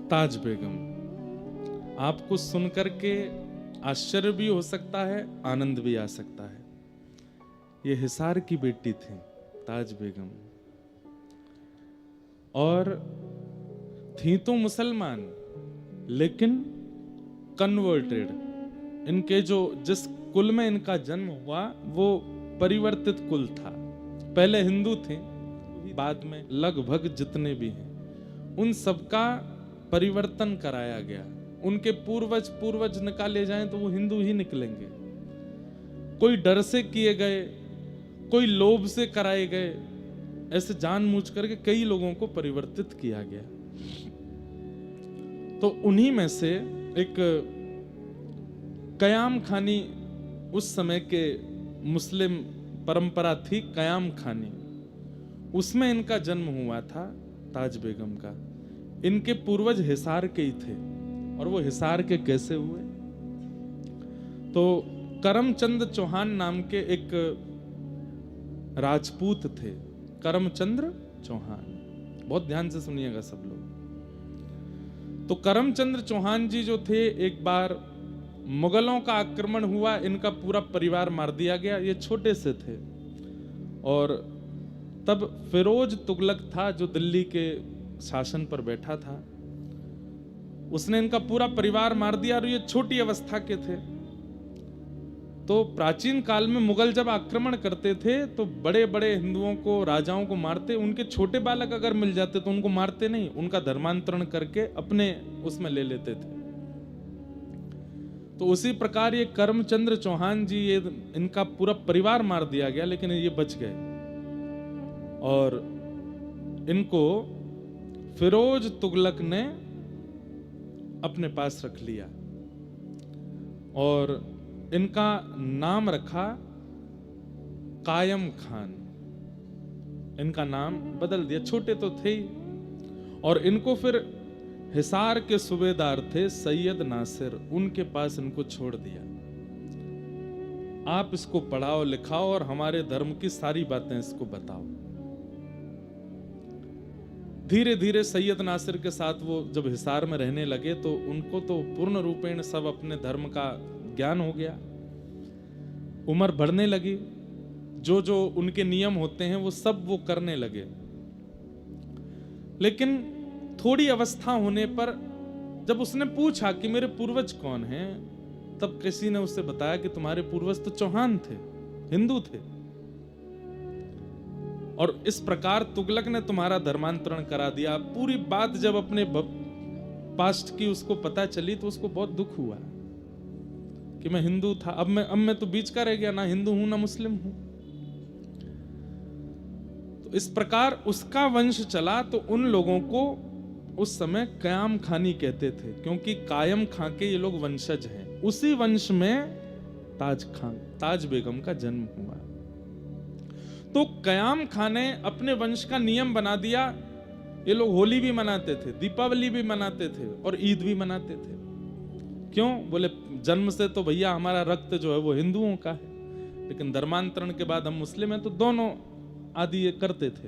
ताज बेगम। आपको सुनकर के आश्चर्य भी हो सकता है, आनंद भी आ सकता है। ये हिसार की बेटी थी ताज बेगम, और थी तो मुसलमान लेकिन कन्वर्टेड। इनके जो जिस कुल में इनका जन्म हुआ वो परिवर्तित कुल था। पहले हिंदू थे, बाद में लगभग जितने भी हैं उन सबका परिवर्तन कराया गया। उनके पूर्वज निकाले जाएं तो वो हिंदू ही निकलेंगे। कोई डर से किए गए, कोई लोभ से कराए गए, ऐसे जानबूझ करके कई लोगों को परिवर्तित किया गया। तो उन्हीं में से एक कयाम खानी, उस समय के मुस्लिम परंपरा थी कयाम खानी, उसमें इनका जन्म हुआ था ताज बेगम का। इनके पूर्वज हिसार के ही थे। और वो हिसार के कैसे हुए? तो करमचंद चौहान नाम के एक राजपूत थे, करमचंद्र चौहान। बहुत ध्यान से सुनिएगा सब लोग। तो करमचंद्र चौहान जी जो थे, एक बार मुगलों का आक्रमण हुआ, इनका पूरा परिवार मार दिया गया। ये छोटे से थे और तब फिरोज तुगलक था जो दिल्ली के शासन पर बैठा था। उसने इनका पूरा परिवार मार दिया और ये छोटी अवस्था के थे। तो प्राचीन काल में मुगल जब आक्रमण करते थे तो बड़े बड़े हिंदुओं को, राजाओं को मारते। उनके छोटे बालक अगर मिल जाते तो उनको मारते नहीं, उनका धर्मांतरण करके अपने उसमें ले लेते थे। तो उसी प्रकार ये करमचंद्र चौहान जी, ये इनका पूरा परिवार मार दिया गया लेकिन ये बच गए और इनको फिरोज तुगलक ने अपने पास रख लिया और इनका नाम रखा कायम खान। इनका नाम बदल दिया, छोटे तो थे ही। और इनको फिर हिसार के सूबेदार थे सैयद नासिर, उनके पास इनको छोड़ दिया। आप इसको पढ़ाओ लिखाओ और हमारे धर्म की सारी बातें इसको बताओ। धीरे धीरे सैयद नासिर के साथ वो जब हिसार में रहने लगे तो उनको तो पूर्ण रूपेण सब अपने धर्म का ज्ञान हो गया। उम्र बढ़ने लगी, जो जो उनके नियम होते हैं वो सब वो करने लगे। लेकिन थोड़ी अवस्था होने पर जब उसने पूछा कि मेरे पूर्वज कौन हैं, तब किसी ने उससे बताया कि तुम्हारे पूर्वज तो चौहान थे, हिंदू थे, और इस प्रकार तुगलक ने तुम्हारा धर्मांतरण करा दिया। पूरी बात जब अपने पास्ट की उसको पता चली तो उसको बहुत दुख हुआ कि मैं हिंदू था, अब मैं तो बीच का रह गया, ना हिंदू हूं ना मुस्लिम हूं। तो इस प्रकार उसका वंश चला। तो उन लोगों को उस समय कयाम खानी कहते थे, क्योंकि कायम खां के ये लोग वंशज हैं। उसी वंश में ताज बेगम का जन्म हुआ। तो कयाम खां ने अपने वंश का नियम बना दिया। ये लोग होली भी मनाते थे, दीपावली भी मनाते थे और ईद भी मनाते थे। क्यों? बोले जन्म से तो भैया हमारा रक्त जो है वो हिंदुओं का है, लेकिन धर्मांतरण के बाद हम मुस्लिम हैं, तो दोनों आदि ये करते थे।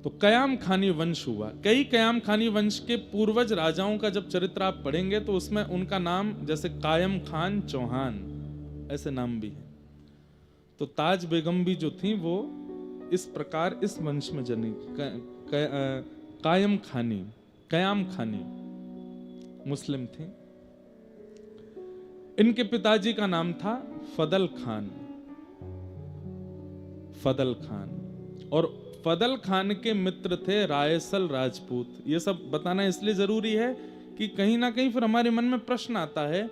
तो कयाम खानी वंश हुआ। कई कयाम खानी वंश के पूर्वज राजाओं का जब चरित्र आप पढ़ेंगे तो उसमें उनका नाम जैसे कायम खान चौहान ऐसे नाम भी है। तो ताज बेगम भी जो थी वो इस प्रकार इस वंश में जनी। कयाम खानी मुस्लिम थी। इनके पिताजी का नाम था फदल खान। और फदल खान के मित्र थे रायसल राजपूत। ये सब बताना इसलिए जरूरी है कि कहीं ना कहीं फिर हमारे मन में प्रश्न आता है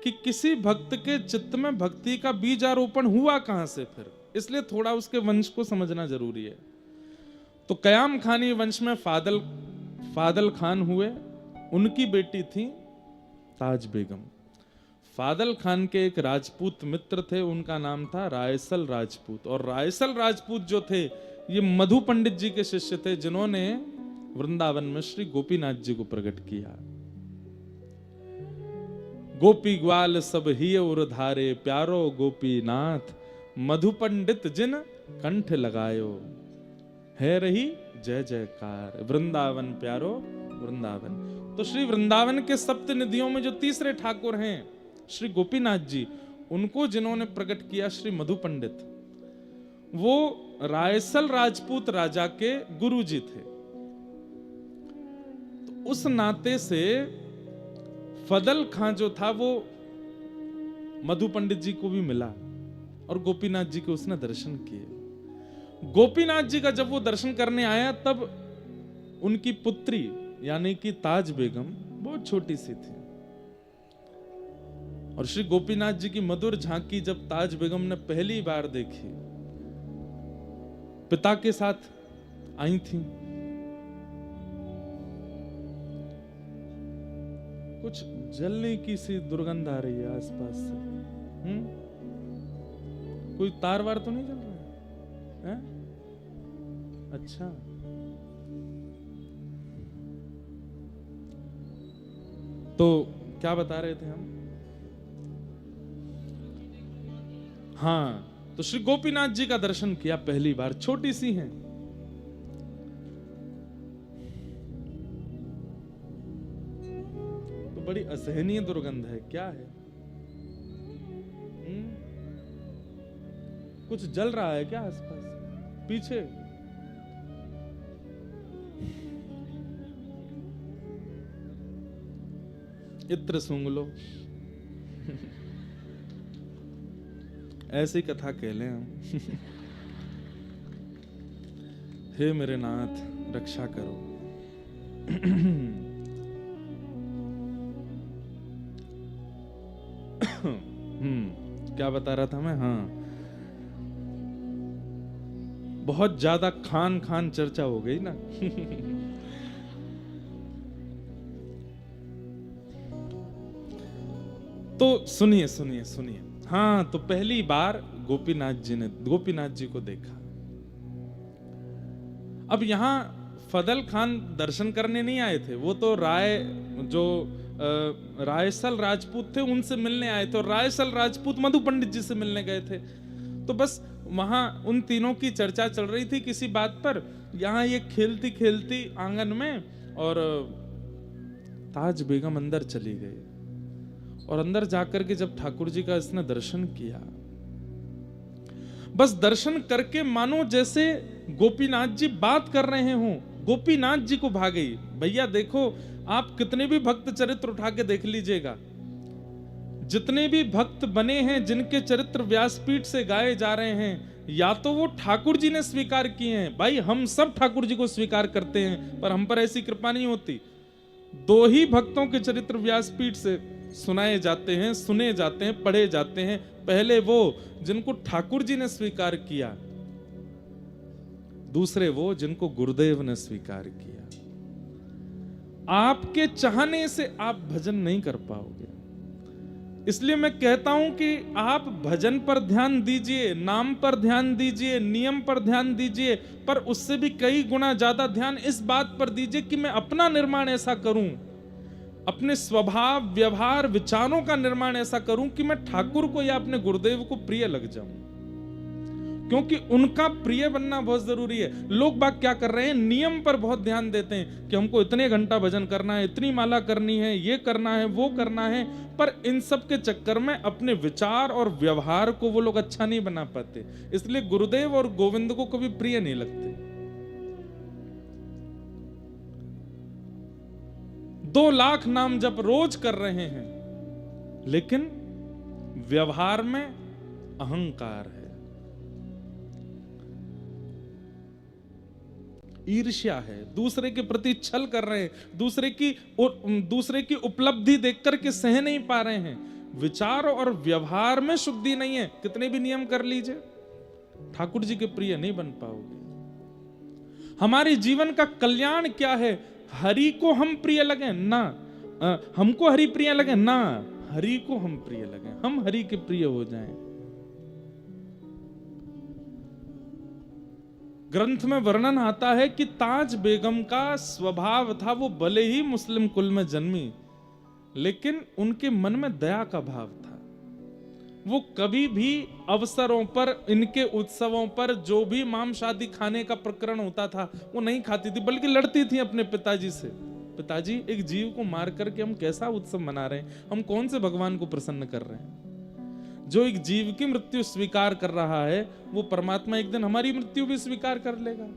कि किसी भक्त के चित्त में भक्ति का बीज आरोपण हुआ कहां से फिर, इसलिए थोड़ा उसके वंश को समझना जरूरी है। तो कयाम खानी वंश में फादल खान हुए, उनकी बेटी थी ताज बेगम। फादल खान के एक राजपूत मित्र थे, उनका नाम था रायसल राजपूत। और रायसल राजपूत जो थे ये मधु पंडित जी के शिष्य थे, जिन्होंने वृंदावन में श्री गोपीनाथ जी को प्रकट किया। गोपी ग्वाल सब ही उधारे, प्यारो गोपीनाथ, मधु पंडित जिन कंठ लगायो, है रही जय जयकार, वृंदावन प्यारो वृंदावन। तो श्री वृंदावन के सप्त निधियों में जो तीसरे ठाकुर हैं श्री गोपीनाथ जी, उनको जिन्होंने प्रकट किया श्री मधु पंडित, वो रायसल राजपूत राजा के गुरुजी थे। तो उस नाते से फदल खां जो था वो मधु पंडित जी को भी मिला और गोपीनाथ जी के उसने दर्शन किए। गोपीनाथ जी का जब वो दर्शन करने आया तब उनकी पुत्री यानी कि ताज बेगम बहुत छोटी सी थी, और श्री गोपीनाथ जी की मधुर झांकी जब ताज बेगम ने पहली बार देखी, पिता के साथ आई थी, कुछ जलने की सी दुर्गंध आ रही है आसपास से। कोई तार वार तो नहीं जल रहा है? अच्छा, तो क्या बता रहे थे हम? हाँ, तो श्री गोपीनाथ जी का दर्शन किया पहली बार, छोटी सी हैं। तो बड़ी असहनीय दुर्गंध है, क्या है? कुछ जल रहा है क्या आसपास पीछे? इत्र सूंघ लो। ऐसी कथा कह लें हम। हे मेरे नाथ रक्षा करो। क्या बता रहा था मैं? हाँ, बहुत ज्यादा खान खान चर्चा हो गई ना। तो सुनिए सुनिए सुनिए। हाँ, तो पहली बार गोपीनाथ जी को देखा। अब यहां फदल खान दर्शन करने नहीं आए थे, वो तो रायसल राजपूत थे, उनसे मिलने आए थे, और रायसल राजपूत मधु पंडित जी से मिलने गए थे। तो बस वहां उन तीनों की चर्चा चल रही थी किसी बात पर। यहां ये खेलती खेलती आंगन में, और ताज बेगम अंदर चली गई, और अंदर जाकर के जब ठाकुर जी का इसने दर्शन किया, बस दर्शन करके मानो जैसे गोपीनाथ जी बात कर रहे हों, गोपीनाथ जी को भा गई। भैया देखो, आप कितने भी भक्त चरित्र उठा के देख लीजिएगा, जितने भी भक्त बने हैं जिनके चरित्र व्यासपीठ से गाए जा रहे हैं, या तो वो ठाकुर जी ने स्वीकार किए हैं। भाई हम सब ठाकुर जी को स्वीकार करते हैं, पर हम पर ऐसी कृपा नहीं होती। दो ही भक्तों के चरित्र व्यासपीठ से सुनाए जाते हैं, सुने जाते हैं, पढ़े जाते हैं। पहले वो जिनको ठाकुर जी ने स्वीकार किया, दूसरे वो जिनको गुरुदेव ने स्वीकार किया। आपके चाहने से आप भजन नहीं कर पाओगे। इसलिए मैं कहता हूं कि आप भजन पर ध्यान दीजिए, नाम पर ध्यान दीजिए, नियम पर ध्यान दीजिए, पर उससे भी कई गुना ज्यादा ध्यान इस बात पर दीजिए कि मैं अपना निर्माण ऐसा करूं, अपने स्वभाव व्यवहार विचारों का निर्माण ऐसा करूं कि मैं ठाकुर को या अपने गुरुदेव को प्रिय लग जाऊं। क्योंकि उनका प्रिय बनना बहुत जरूरी है। लोग बाग क्या कर रहे हैं, नियम पर बहुत ध्यान देते हैं कि हमको इतने घंटा भजन करना है, इतनी माला करनी है, ये करना है, वो करना है, पर इन सब के चक्कर में अपने विचार और व्यवहार को वो लोग अच्छा नहीं बना पाते। इसलिए गुरुदेव और गोविंद को कभी प्रिय नहीं लगते। 2 लाख नाम जप रोज कर रहे हैं, लेकिन व्यवहार में अहंकार है, ईर्ष्या है, दूसरे के प्रति छल कर रहे हैं, दूसरे की उपलब्धि देखकर के सह नहीं पा रहे हैं। विचार और व्यवहार में शुद्धि नहीं है, कितने भी नियम कर लीजिए, ठाकुर जी के प्रिय नहीं बन पाओगे। हमारे जीवन का कल्याण क्या है? हरि को हम प्रिय लगे ना, हमको हरि प्रिय लगे ना, हरि को हम प्रिय लगे, हम हरि के प्रिय हो जाएं। ग्रंथ में वर्णन आता है कि ताज बेगम का स्वभाव था, वो भले ही मुस्लिम कुल में जन्मी, लेकिन उनके मन में दया का भाव था। वो कभी भी अवसरों पर, इनके उत्सवों पर जो भी मांस आदि खाने का प्रकरण होता था वो नहीं खाती थी, बल्कि लड़ती थी अपने पिताजी से। पिताजी, एक जीव को मार करके हम कैसा उत्सव मना रहे हैं, हम कौन से भगवान को प्रसन्न कर रहे हैं। जो एक जीव की मृत्यु स्वीकार कर रहा है वो परमात्मा एक दिन हमारी मृत्यु भी स्वीकार कर लेगा।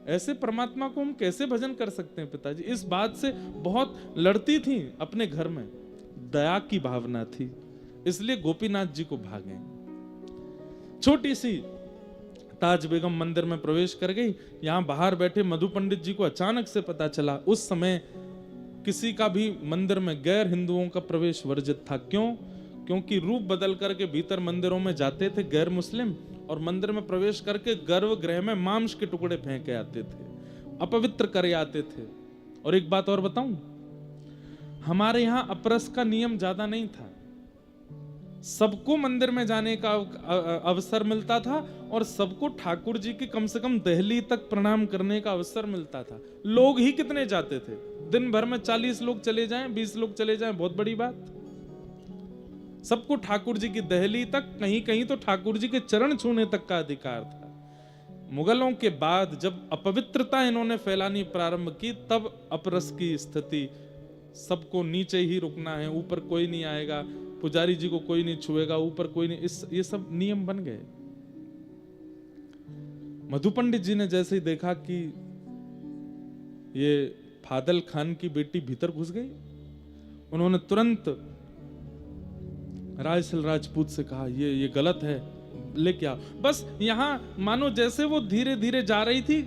ऐसे परमात्मा को हम कैसे भजन कर सकते हैं। पिताजी इस बात से बहुत लड़ती थी अपने घर में, दया की भावना थी, इसलिए गोपीनाथ जी को भागे। छोटी सी ताज बेगम मंदिर में प्रवेश कर गई। यहां बाहर बैठे मधु पंडित जी को अचानक से पता चला, उस समय किसी का भी मंदिर में गैर हिंदुओं का प्रवेश वर्जित था। क्यों? क्योंकि रूप बदल करके भीतर मंदिरों में जाते थे गैर मुस्लिम, और मंदिर में प्रवेश करके गर्भगृह में मांस के टुकड़े फेंके आते थे, अपवित्र करे आते थे। और एक बात और बताऊं, हमारे यहां अपरस का नियम ज्यादा नहीं था, सबको मंदिर में जाने का अवसर मिलता था और सबको ठाकुर जी की कम से कम दहली तक प्रणाम करने का अवसर मिलता था। लोग ही कितने जाते थे, दिन भर में 40 लोग चले जाएं, 20 लोग चले जाएं, बहुत बड़ी बात। सबको ठाकुर जी की दहली तक, कहीं कहीं तो ठाकुर जी के चरण छूने तक का अधिकार था। मुगलों के बाद जब अपवित्रता इन्होंने फैलानी प्रारंभ की, तब अपरस की स्थिति, सबको नीचे ही रुकना है, ऊपर कोई नहीं आएगा, पुजारी जी को कोई नहीं छुएगा, ऊपर कोई नहीं, ये सब नियम बन गए। मधु पंडित जी ने जैसे ही देखा कि ये फादल खान की बेटी भीतर घुस गई, उन्होंने तुरंत रायसल राजपूत से कहा, ये गलत है, लेके आओ। बस यहां मानो जैसे वो धीरे धीरे जा रही थी,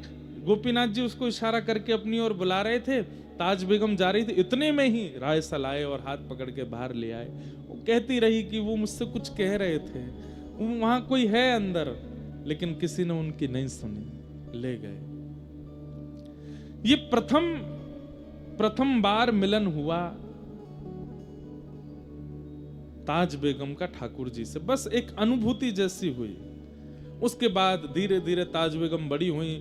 गोपीनाथ जी उसको इशारा करके अपनी ओर बुला रहे थे, ताज बेगम जा रही थी, इतने में ही रायसल आए और हाथ पकड़ के बाहर ले आए। वो कहती रही कि वो मुझसे कुछ कह रहे थे, वहां कोई है अंदर, लेकिन किसी ने उनकी नहीं सुनी, ले गए। ये प्रथम बार मिलन हुआ ताज बेगम का ठाकुर जी से, बस एक अनुभूति जैसी हुई। उसके बाद धीरे धीरे ताज बेगम बड़ी हुई,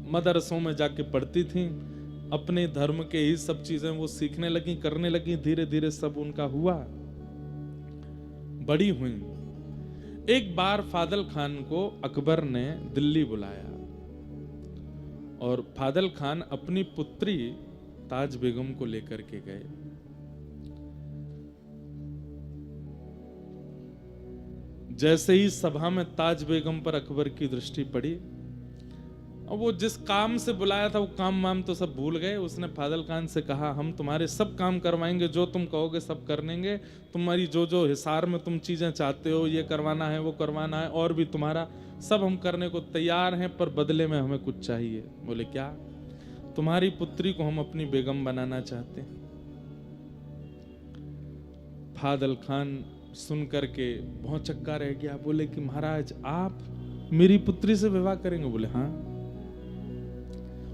मदरसों में जाके पढ़ती थी, अपने धर्म के ही सब चीजें वो सीखने लगी, करने लगी, धीरे धीरे सब उनका हुआ, बड़ी हुई। एक बार फादल खान को अकबर ने दिल्ली बुलाया और फादल खान अपनी पुत्री ताज बेगम को लेकर के गए। जैसे ही सभा में ताज बेगम पर अकबर की दृष्टि पड़ी, और वो जिस काम से बुलाया था वो काम वाम तो सब भूल गए। उसने फादल खान से कहा, हम तुम्हारे सब काम करवाएंगे, जो तुम कहोगे सब कर लेंगे, तुम्हारी जो जो हिसार में तुम चीजें चाहते हो, ये करवाना है वो करवाना है, और भी तुम्हारा सब हम करने को तैयार हैं, पर बदले में हमें कुछ चाहिए। बोले क्या? तुम्हारी पुत्री को हम अपनी बेगम बनाना चाहते हैं। फादल खान सुन करके बहुत चक्का रह गया। बोले कि महाराज, आप मेरी पुत्री से विवाह करेंगे? बोले हाँ।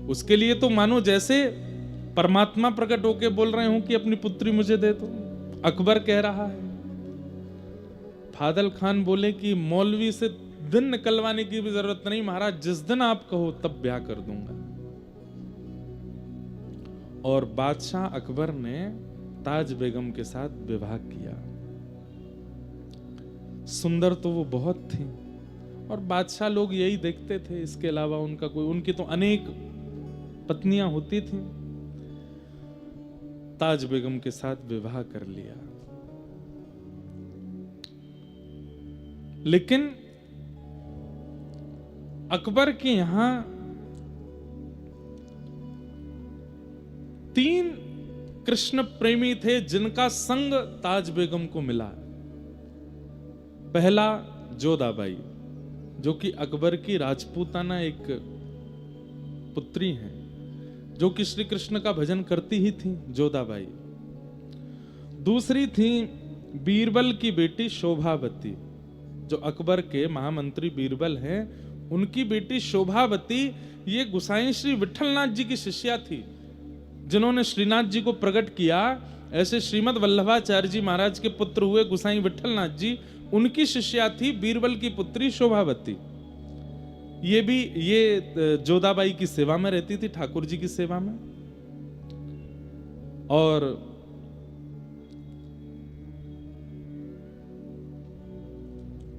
उसके लिए तो मानो जैसे परमात्मा प्रकट होके बोल रहे हो कि अपनी पुत्री मुझे दे दो, अकबर कह रहा है। फादल खान बोले कि मौलवी से दिन निकलवाने की भी जरूरत नहीं महाराज, जिस दिन आप कहो तब ब्याह कर दूंगा। और बादशाह अकबर ने ताज बेगम के साथ विवाह किया। सुंदर तो वो बहुत थी, और बादशाह लोग यही देखते थे, इसके अलावा उनका कोई, उनकी तो अनेक पत्नियां होती थी। ताज बेगम के साथ विवाह कर लिया। लेकिन अकबर के यहां 3 कृष्ण प्रेमी थे जिनका संग ताज बेगम को मिला। पहला जोधाबाई, जो कि अकबर की राजपूताना एक पुत्री है, जो कि श्री कृष्ण का भजन करती ही थी, जोधाबाई। दूसरी थी बीरबल की बेटी शोभावती, जो अकबर के महामंत्री बीरबल हैं, उनकी बेटी शोभावती ये गुसाई श्री विठलनाथ जी की शिष्या थी, जिन्होंने श्रीनाथ जी को प्रकट किया। ऐसे श्रीमद वल्लभाचार्य जी महाराज के पुत्र हुए गुसाई विठलनाथ जी, उनकी शिष्या थी बीरबल की पुत्री शोभावती। ये जोधाबाई की सेवा में रहती थी, ठाकुर जी की सेवा में। और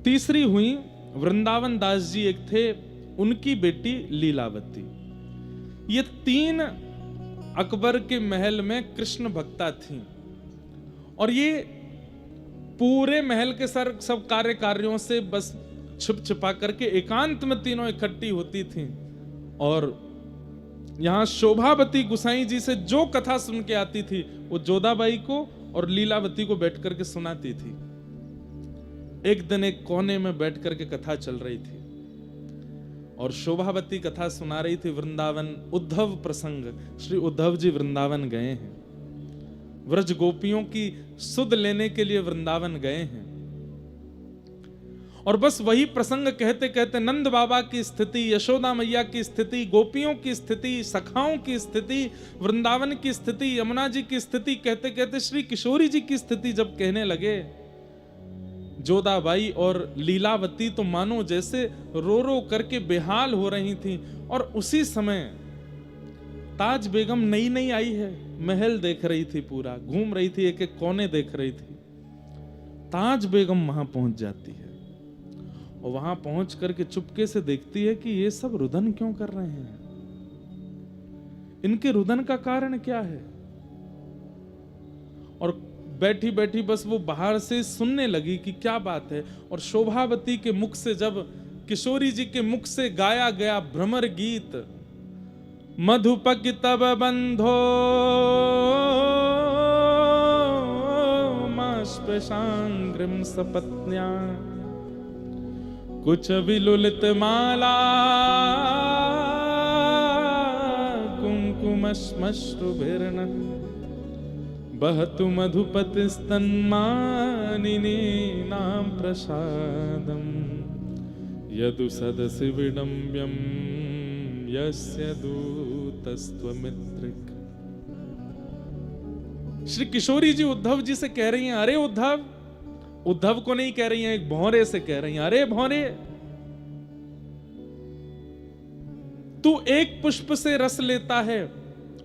तीसरी हुई वृंदावन दास जी, एक थे, उनकी बेटी लीलावती। ये 3 अकबर के महल में कृष्ण भक्ता थीं और ये पूरे महल के सब कार्यों से बस छुप छुपा करके एकांत में तीनों इकट्ठी होती थीं और यहां शोभावती गुसाई जी से जो कथा सुन के आती थी वो जोधाबाई को और लीलावती को बैठ करके सुनाती थी। एक दिन एक कोने में बैठ करके कथा चल रही थी और शोभावती कथा सुना रही थी वृंदावन उद्धव प्रसंग। श्री उद्धव जी वृंदावन गए हैं, व्रज गोपियों की सुध लेने के लिए वृंदावन गए हैं और बस वही प्रसंग कहते कहते नंद बाबा की स्थिति, यशोदा मैया की स्थिति, गोपियों की स्थिति, सखाओं की स्थिति, वृंदावन की स्थिति, यमुना जी की स्थिति कहते कहते श्री किशोरी जी की स्थिति जब कहने लगे, जोधाबाई और लीलावती तो मानो जैसे रो रो करके बेहाल हो रही थी। और उसी समय ताज बेगम नई नई आई है, महल देख रही थी, पूरा घूम रही थी, एक एक कोने देख रही थी। ताज बेगम वहां पहुंच जाती है और वहां पहुंच करके चुपके से देखती है कि ये सब रुदन क्यों कर रहे हैं, इनके रुदन का कारण क्या है। और बैठी बैठी बस वो बाहर से सुनने लगी कि क्या बात है। और शोभावती के मुख से, जब किशोरी जी के मुख से गाया गया भ्रमर गीत, मधुपक तब बंधो मास्पृशांग्रिम सपत्न्या कुछ विलुलित माला कुंकुमश्मश्रुभिर्न बहतु मधुपतिस्तन्मानिनी नाम प्रसादम यदु सदसि विडम्ब्यम यस्य दूतस्त्वमित्रिक। श्री किशोरी जी उद्धव जी से कह रही हैं, अरे उद्धव, उद्धव को नहीं कह रही हैं, एक भौरे से कह रही हैं, अरे भौरे, तू एक पुष्प से रस लेता है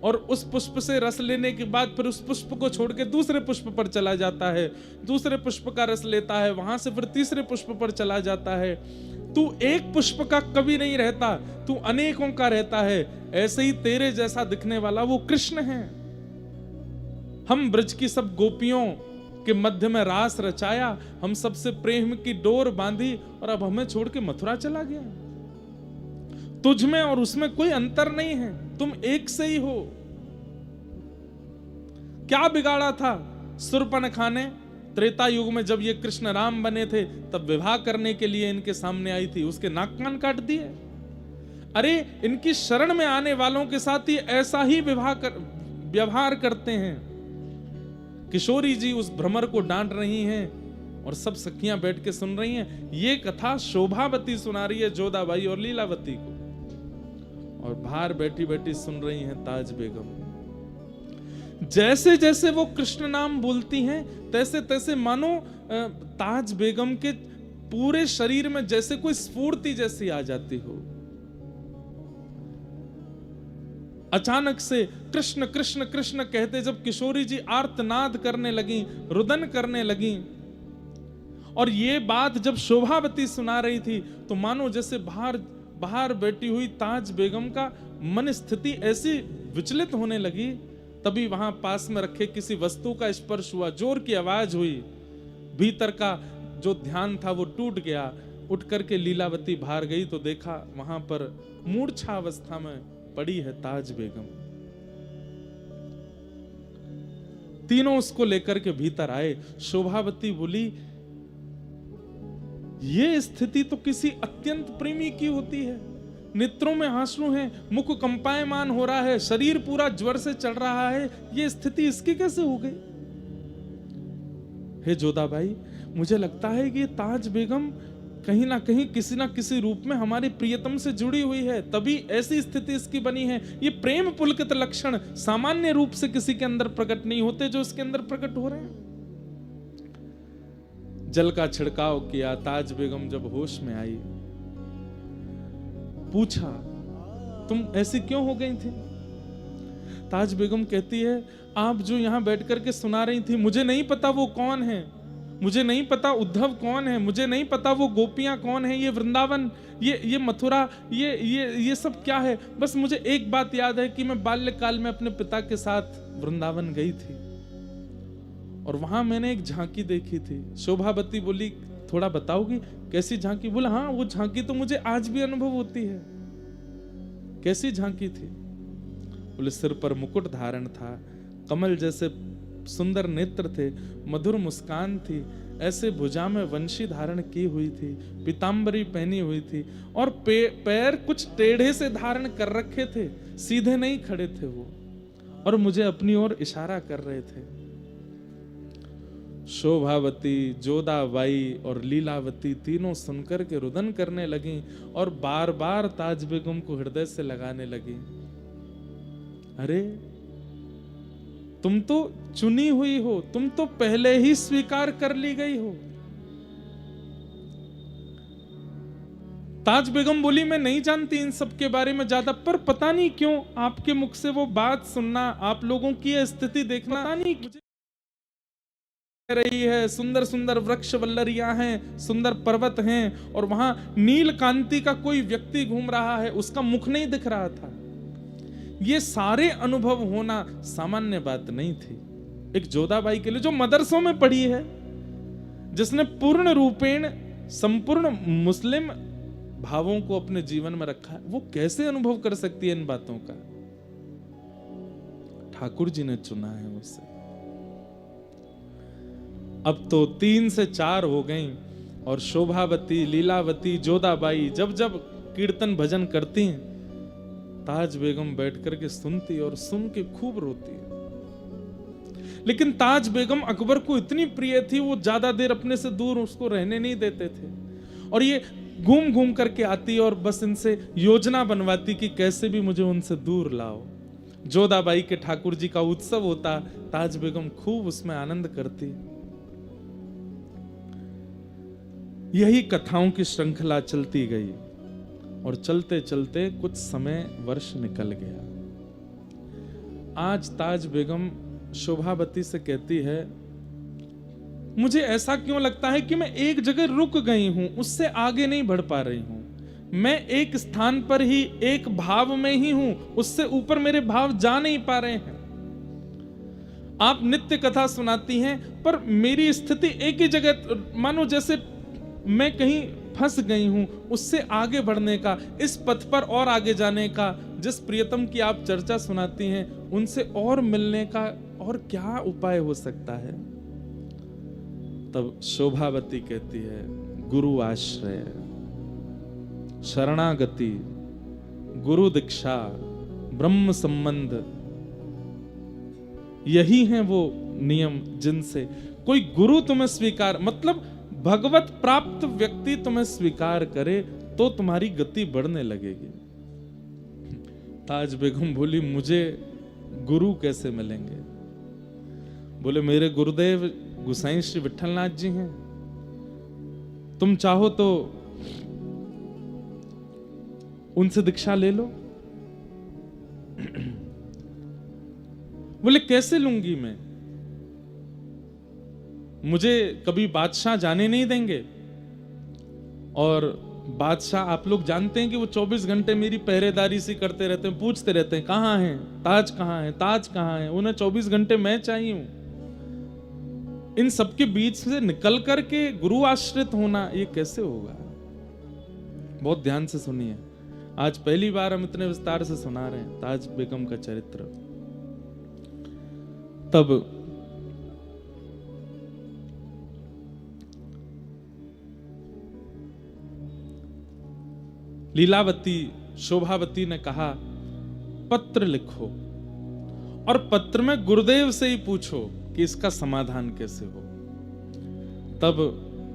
और उस पुष्प से रस लेने के बाद फिर उस पुष्प को छोड़ के दूसरे पुष्प पर चला जाता है, दूसरे पुष्प का रस लेता है, वहां से फिर तीसरे पुष्प पर चला जाता है। तू एक पुष्प का कभी नहीं रहता, तू अनेकों का रहता है। ऐसे ही तेरे जैसा दिखने वाला वो कृष्ण है। हम ब्रज की सब गोपियों के मध्य में रास रचाया, हम सबसे प्रेम की डोर बांधी और अब हमें छोड़ के मथुरा चला गया। तुझ में और उसमें कोई अंतर नहीं है, तुम एक से ही हो। क्या बिगाड़ा था शूर्पणखा ने? त्रेता युग में जब ये कृष्ण राम बने थे तब विवाह करने के लिए इनके सामने आई थी, उसके नाक कान काट दिए। अरे इनकी शरण में आने वालों के साथ ही ऐसा ही व्यवहार करते हैं। किशोरी जी उस भ्रमर को डांट रही हैं और सब सखियां बैठ के सुन रही हैं। ये कथा शोभावती सुना रही है जोधाबाई और लीलावती को, और बाहर बैठी बैठी सुन रही हैं ताज बेगम। जैसे जैसे वो कृष्ण नाम बोलती हैं तैसे तैसे मानो ताज बेगम के पूरे शरीर में जैसे कोई स्फूर्ति जैसी आ जाती हो। अचानक से कृष्ण कृष्ण कृष्ण कहते जब किशोरी जी आर्तनाद करने लगी, रुदन करने लगी, और ये बात जब शोभावती सुना रही थी तो मानो जैसे बाहर बैठी हुई ताज बेगम का मन स्थिति ऐसी विचलित होने लगी। तभी वहां पास में रखे किसी वस्तु का स्पर्श हुआ, जोर की आवाज हुई, भीतर का जो ध्यान था वो टूट गया। उठ करके लीलावती बाहर गई तो देखा वहां पर मूर्छा अवस्था में पड़ी है ताज बेगम। तीनों उसको लेकर के भीतर आए। शोभावती बोली, ये स्थिति तो किसी अत्यंत प्रेमी की होती है। नेत्रों में आंसू हैं, मुख कंपायमान हो रहा है, शरीर पूरा ज्वर से चल रहा है, ये स्थिति इसकी कैसे हो गई? हे जोधाबाई, मुझे लगता है कि ताज बेगम कहीं ना कहीं किसी ना किसी रूप में हमारे प्रियतम से जुड़ी हुई है, तभी ऐसी स्थिति इसकी बनी है। ये प्रेम पुलकित लक्षण सामान्य रूप से किसी के अंदर प्रकट नहीं होते जो इसके अंदर प्रकट हो रहे हैं। जल का छिड़काव किया। ताज बेगम जब होश में आई, पूछा, तुम ऐसी क्यों हो गई थी? ताज बेगम कहती है, आप जो यहां बैठ करके सुना रही थी, मुझे नहीं पता वो कौन है, मुझे नहीं पता उद्धव कौन है, मुझे नहीं पता वो गोपियां कौन है, ये वृंदावन, ये मथुरा, ये सब क्या है। बस मुझे एक बात याद है कि मैं बाल्यकाल में अपने पिता के साथ वृंदावन गई थी और वहां मैंने एक झांकी देखी थी। शोभावती बोली थोड़ा बताओगी कैसी झांकी? बोला हाँ, वो झांकी तो मुझे आज भी अनुभव होती है। कैसी झांकी थी? बोले सिर पर मुकुट धारण था, कमल जैसे सुंदर नेत्र थे, मधुर मुस्कान थी, ऐसे भुजा में वंशी धारण की हुई थी, पीतांबरी पहनी हुई थी और पैर कुछ टेढ़े से धारण कर रखे थे, सीधे नहीं खड़े थे वो, और मुझे अपनी ओर इशारा कर रहे थे। शोभावती, जोधाबाई और लीलावती तीनों सुनकर के रुदन करने लगी और बार बार ताज बेगम को हृदय से लगाने लगी। अरे तुम तो चुनी हुई हो, तुम तो पहले ही स्वीकार कर ली गई हो। ताज बेगम बोली मैं नहीं जानती इन सब के बारे में ज्यादा, पर पता नहीं क्यों आपके मुख से वो बात सुनना, आप लोगों की यह स्थिति देखना, पता नहीं मुझे रही है। सुंदर सुंदर वृक्ष वल्लरियां हैं, सुंदर पर्वत हैं और वहां नील कांति का कोई व्यक्ति घूम रहा है, उसका मुख नहीं दिख रहा था। ये सारे अनुभव होना सामान्य बात नहीं थी एक जोधाबाई के लिए, जो मदरसों में पढ़ी है, जिसने पूर्ण रूपेण संपूर्ण मुस्लिम भावों को अपने जीवन में रखा है। वो कैसे अनुभव कर सकती है इन बातों का? ठाकुर जी ने चुना है उसे। अब तो 3 से 4 हो गई और शोभावती, लीलावती, जोधाबाई जब जब कीर्तन भजन करती हैं, ताज बेगम बैठ करके सुनती और सुन के खूब रोती है। लेकिन ताज बेगम अकबर को इतनी प्रिय थी, वो ज्यादा देर अपने से दूर उसको रहने नहीं देते थे और ये घूम घूम करके आती और बस इनसे योजना बनवाती कि कैसे भी मुझे उनसे दूर लाओ। जोधाबाई के ठाकुर जी का उत्सव होता, ताज बेगम खूब उसमें आनंद करती। यही कथाओं की श्रृंखला चलती गई और चलते चलते कुछ समय वर्ष निकल गया। आज ताज बेगम शोभावती से कहती है, मुझे ऐसा क्यों लगता है कि मैं एक जगह रुक गई हूं, उससे आगे नहीं बढ़ पा रही हूं। मैं एक स्थान पर ही, एक भाव में ही हूं, उससे ऊपर मेरे भाव जा नहीं पा रहे हैं। आप नित्य कथा सुनाती हैं पर मेरी स्थिति एक ही जगह, मानो जैसे मैं कहीं फंस गई हूं। उससे आगे बढ़ने का, इस पथ पर और आगे जाने का, जिस प्रियतम की आप चर्चा सुनाती हैं उनसे और मिलने का और क्या उपाय हो सकता है? तब शोभावती कहती है, गुरु आश्रय, शरणागति, गुरु दीक्षा, ब्रह्म संबंध, यही हैं वो नियम जिनसे कोई गुरु तुम्हें स्वीकार, मतलब भगवत प्राप्त व्यक्ति तुम्हें स्वीकार करे तो तुम्हारी गति बढ़ने लगेगी। ताज बेगम बोली, मुझे गुरु कैसे मिलेंगे? बोले मेरे गुरुदेव गुसाई श्री विठलनाथ जी हैं, तुम चाहो तो उनसे दीक्षा ले लो। बोले कैसे लूंगी मैं? मुझे कभी बादशाह जाने नहीं देंगे और बादशाह आप लोग जानते हैं कि वो 24 घंटे मेरी पहरेदारी सी करते रहते हैं, पूछते रहते हैं कहां हैं ताज, कहां है ताज, कहां है। उन्हें 24 घंटे मैं चाहिए हूं। इन सबके बीच से निकल करके गुरु आश्रित होना ये कैसे होगा? बहुत ध्यान से सुनिए, आज पहली बार हम इतने विस्तार से सुना रहे हैं ताज बेगम का चरित्र। तब लीलावती, शोभावती ने कहा, पत्र लिखो और पत्र में गुरुदेव से ही पूछो कि इसका समाधान कैसे हो। तब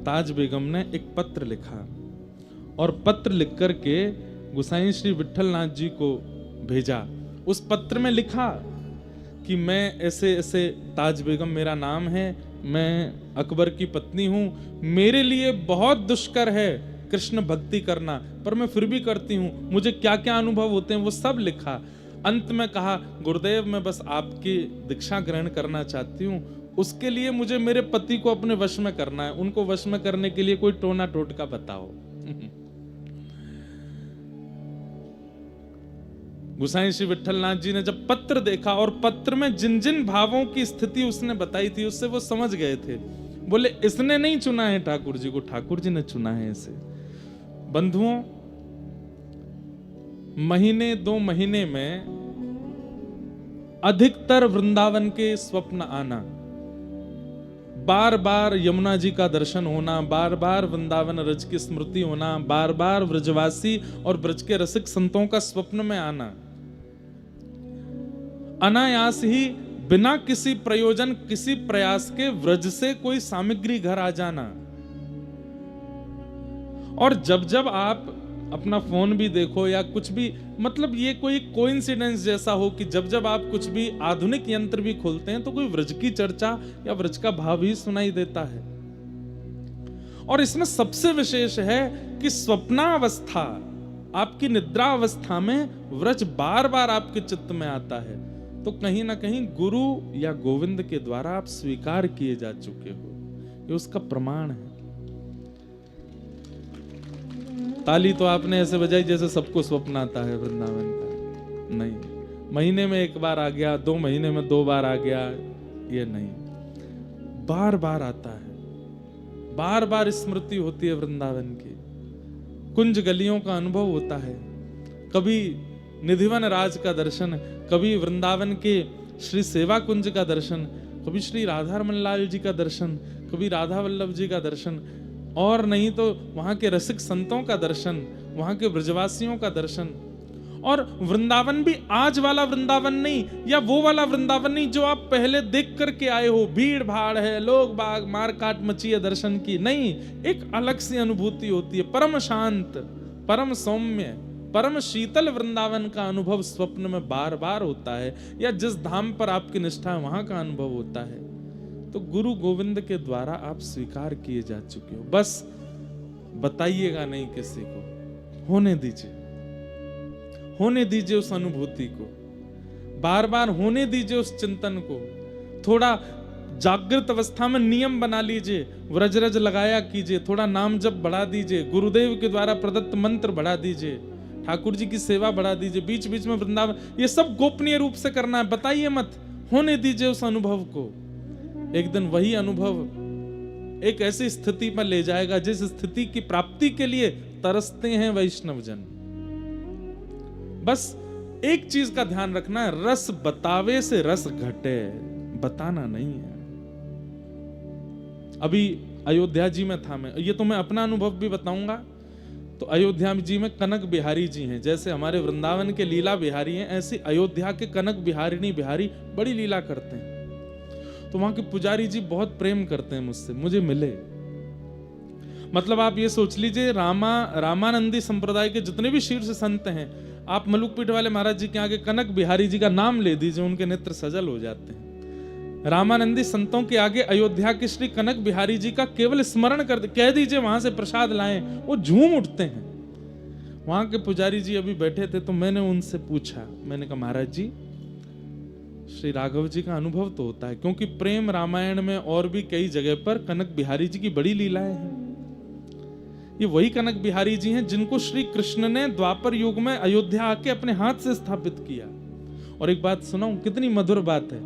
ताज बेगम ने एक पत्र लिखा और पत्र लिख करके गुसाई श्री विठलनाथ जी को भेजा। उस पत्र में लिखा कि मैं ऐसे ऐसे, ताज बेगम मेरा नाम है, मैं अकबर की पत्नी हूं, मेरे लिए बहुत दुष्कर है कृष्ण भक्ति करना, पर मैं फिर भी करती हूं, मुझे क्या क्या अनुभव होते हैं वो सब लिखा। अंत में कहा, गुरुदेव मैं बस आपकी दीक्षा ग्रहण करना चाहती हूं, उसके लिए मुझे मेरे पति को अपने वश में करना है, उनको वश में करने के लिए कोई टोना टोटका बताओ। गोसाई श्री विठलनाथ जी ने जब पत्र देखा और पत्र में जिन जिन भावों की स्थिति उसने बताई थी, उससे वो समझ गए थे। बोले इसने नहीं चुना है ठाकुर जी को, ठाकुर जी ने चुना है इसे। बंधुओं, महीने 2 महीने में अधिकतर वृंदावन के स्वप्न आना, बार बार यमुना जी का दर्शन होना, बार बार वृंदावन रज की स्मृति होना, बार बार व्रजवासी और ब्रज के रसिक संतों का स्वप्न में आना, अनायास ही बिना किसी प्रयोजन किसी प्रयास के व्रज से कोई सामग्री घर आ जाना। और जब जब आप अपना फोन भी देखो या कुछ भी, मतलब ये कोई कोइंसिडेंस जैसा हो कि जब जब आप कुछ भी आधुनिक यंत्र भी खोलते हैं तो कोई व्रज की चर्चा या व्रज का भाव ही सुनाई देता है। और इसमें सबसे विशेष है कि स्वप्नावस्था, आपकी निद्रा अवस्था में व्रज बार बार आपके चित्त में आता है, तो कहीं ना कहीं गुरु या गोविंद के द्वारा आप स्वीकार किए जा चुके हो, ये उसका प्रमाण है। ताली तो आपने ऐसे बजाई जैसे सबको स्वप्न आता है वृंदावन का, नहीं। महीने में 1 बार आ गया, 2 महीने में 2 बार आ गया, ये नहीं, बार बार आता है, बार बार स्मृति होती है वृंदावन की, कुंज गलियों का अनुभव होता है। कभी निधिवन राज का दर्शन, कभी वृंदावन के श्री सेवा कुंज का दर्शन, कभी श्री राधारमण लाल जी का दर्शन, कभी राधा वल्लभ जी का दर्शन, और नहीं तो वहां के रसिक संतों का दर्शन, वहां के ब्रजवासियों का दर्शन। और वृंदावन भी आज वाला वृंदावन नहीं, या वो वाला वृंदावन नहीं जो आप पहले देख करके आए हो, भीड़ भाड़ है, लोग बाग मार काट मची है दर्शन की, नहीं। एक अलग सी अनुभूति होती है, परम शांत, परम सौम्य, परम शीतल वृंदावन का अनुभव स्वप्न में बार बार होता है, या जिस धाम पर आपकी निष्ठा है वहां का अनुभव होता है। तो गुरु गोविंद के द्वारा आप स्वीकार किए जा चुके हो, बस बताइएगा नहीं किसी को, होने दीजिए, होने दीजिए उस अनुभूति को, बार बार होने दीजिए उस चिंतन को। थोड़ा जागृत अवस्था में नियम बना लीजिए, व्रजरज लगाया कीजिए, थोड़ा नाम जप बढ़ा दीजिए, गुरुदेव के द्वारा प्रदत्त मंत्र बढ़ा दीजिए, ठाकुर जी की सेवा बढ़ा दीजिए, बीच बीच में वृंदावन, ये सब गोपनीय रूप से करना है, बताइए मत, होने दीजिए उस अनुभव को। एक दिन वही अनुभव एक ऐसी स्थिति पर ले जाएगा जिस स्थिति की प्राप्ति के लिए तरसते हैं वैष्णव जन। बस एक चीज का ध्यान रखना है, रस बतावे से रस घटे, बताना नहीं है। अभी अयोध्या जी में था मैं, ये तो मैं अपना अनुभव भी बताऊंगा। तो अयोध्या जी में कनक बिहारी जी हैं, जैसे हमारे वृंदावन के लीला बिहारी हैं, ऐसे अयोध्या के कनक बिहारिणी बिहारी बड़ी लीला करते हैं। तो वहां के पुजारी जी बहुत प्रेम करते हैं मुझसे, मुझे मिले। मतलब आप ये सोच लीजिए, रामानंदी संप्रदाय के जितने भी शीर्ष संत हैं, आप मलुकपीठ वाले महाराज जी के आगे कनक बिहारी जी का नाम ले दीजिए, उनके नेत्र सजल हो जाते हैं। रामानंदी संतों के आगे अयोध्या के श्री कनक बिहारी जी का केवल स्मरण कर कह दीजिए वहां से प्रसाद लाएं, वो झूम उठते हैं। वहां के पुजारी जी अभी बैठे थे, तो मैंने उनसे पूछा, मैंने कहा महाराज जी, श्री राघव जी का अनुभव तो होता है, क्योंकि प्रेम रामायण में और भी कई जगह पर कनक बिहारी जी की बड़ी लीलाएं हैं। ये वही कनक बिहारी जी हैं जिनको श्री कृष्ण ने द्वापर युग में अयोध्या आके अपने हाथ से स्थापित किया। और एक बात सुनाऊं, कितनी मधुर बात है।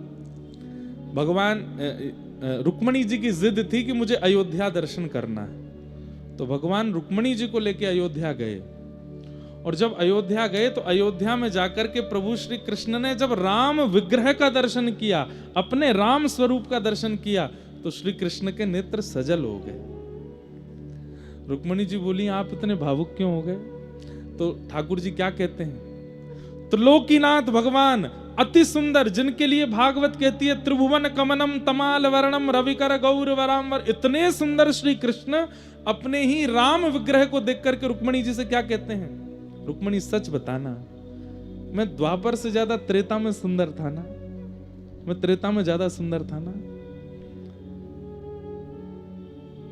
भगवान रुक्मणी जी की जिद थी कि मुझे अयोध्या दर्शन करना है, तो भगवान रुक्मणी जी को लेके अयोध्या गए। और जब अयोध्या गए तो अयोध्या में जाकर के प्रभु श्री कृष्ण ने जब राम विग्रह का दर्शन किया, अपने राम स्वरूप का दर्शन किया, तो श्री कृष्ण के नेत्र सजल हो गए। रुक्मणी जी बोली, आप इतने भावुक क्यों हो गए? तो ठाकुर जी क्या कहते हैं, त्रिलोकीनाथ भगवान अति सुंदर, जिनके लिए भागवत कहती है त्रिभुवन कमनम तमाल वर्णम रविकर गौर वरांबर, इतने सुंदर श्री कृष्ण अपने ही राम विग्रह को देख करके रुक्मणी जी से क्या कहते हैं, रुक्मणी सच बताना, मैं द्वापर से ज्यादा त्रेता में सुंदर था ना, मैं त्रेता में ज्यादा सुंदर था ना।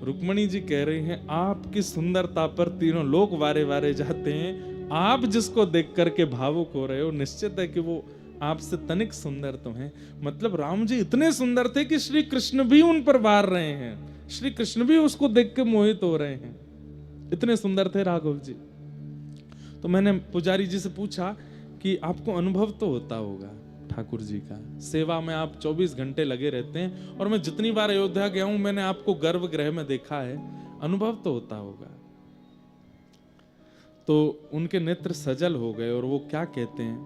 रुक्मणी जी कह रही हैं, आपकी सुंदरता पर तीनों लोग वारे वारे जाते हैं, आप जिसको देख करके भावुक हो रहे हो, निश्चित है कि वो आपसे तनिक सुंदर तो हैं। मतलब राम जी इतने सुंदर थे कि श्री कृष्ण भी उन पर वार रहे हैं, श्री कृष्ण भी उसको देख के मोहित हो रहे हैं, इतने सुंदर थे राघव जी। तो मैंने पुजारी जी से पूछा कि आपको अनुभव तो होता होगा ठाकुर जी का, सेवा में आप 24 घंटे लगे रहते हैं, और मैं जितनी बार अयोध्या गया हूं मैंने आपको गर्भगृह में देखा है, अनुभव तो होता होगा। तो उनके नेत्र सजल हो गए और वो क्या कहते हैं,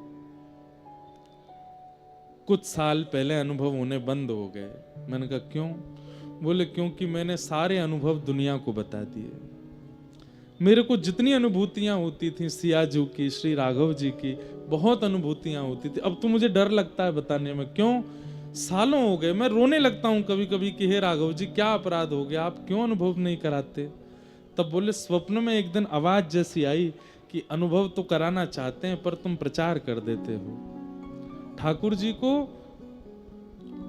कुछ साल पहले अनुभव होने बंद हो गए। मैंने कहा क्यों? बोले क्योंकि मैंने सारे अनुभव दुनिया को बता दिए। मेरे को जितनी अनुभूतियां होती थी सियाजू की, श्री राघव जी की, बहुत अनुभूतियां होती थी, अब तो मुझे डर लगता है बताने में। क्यों? सालों हो गए, मैं रोने लगता हूं कभी कभी कि हे राघव जी क्या अपराध हो गया, आप क्यों अनुभव नहीं कराते? तब बोले स्वप्न में एक दिन आवाज जैसी आई कि अनुभव तो कराना चाहते हैं पर तुम प्रचार कर देते हो। ठाकुर जी को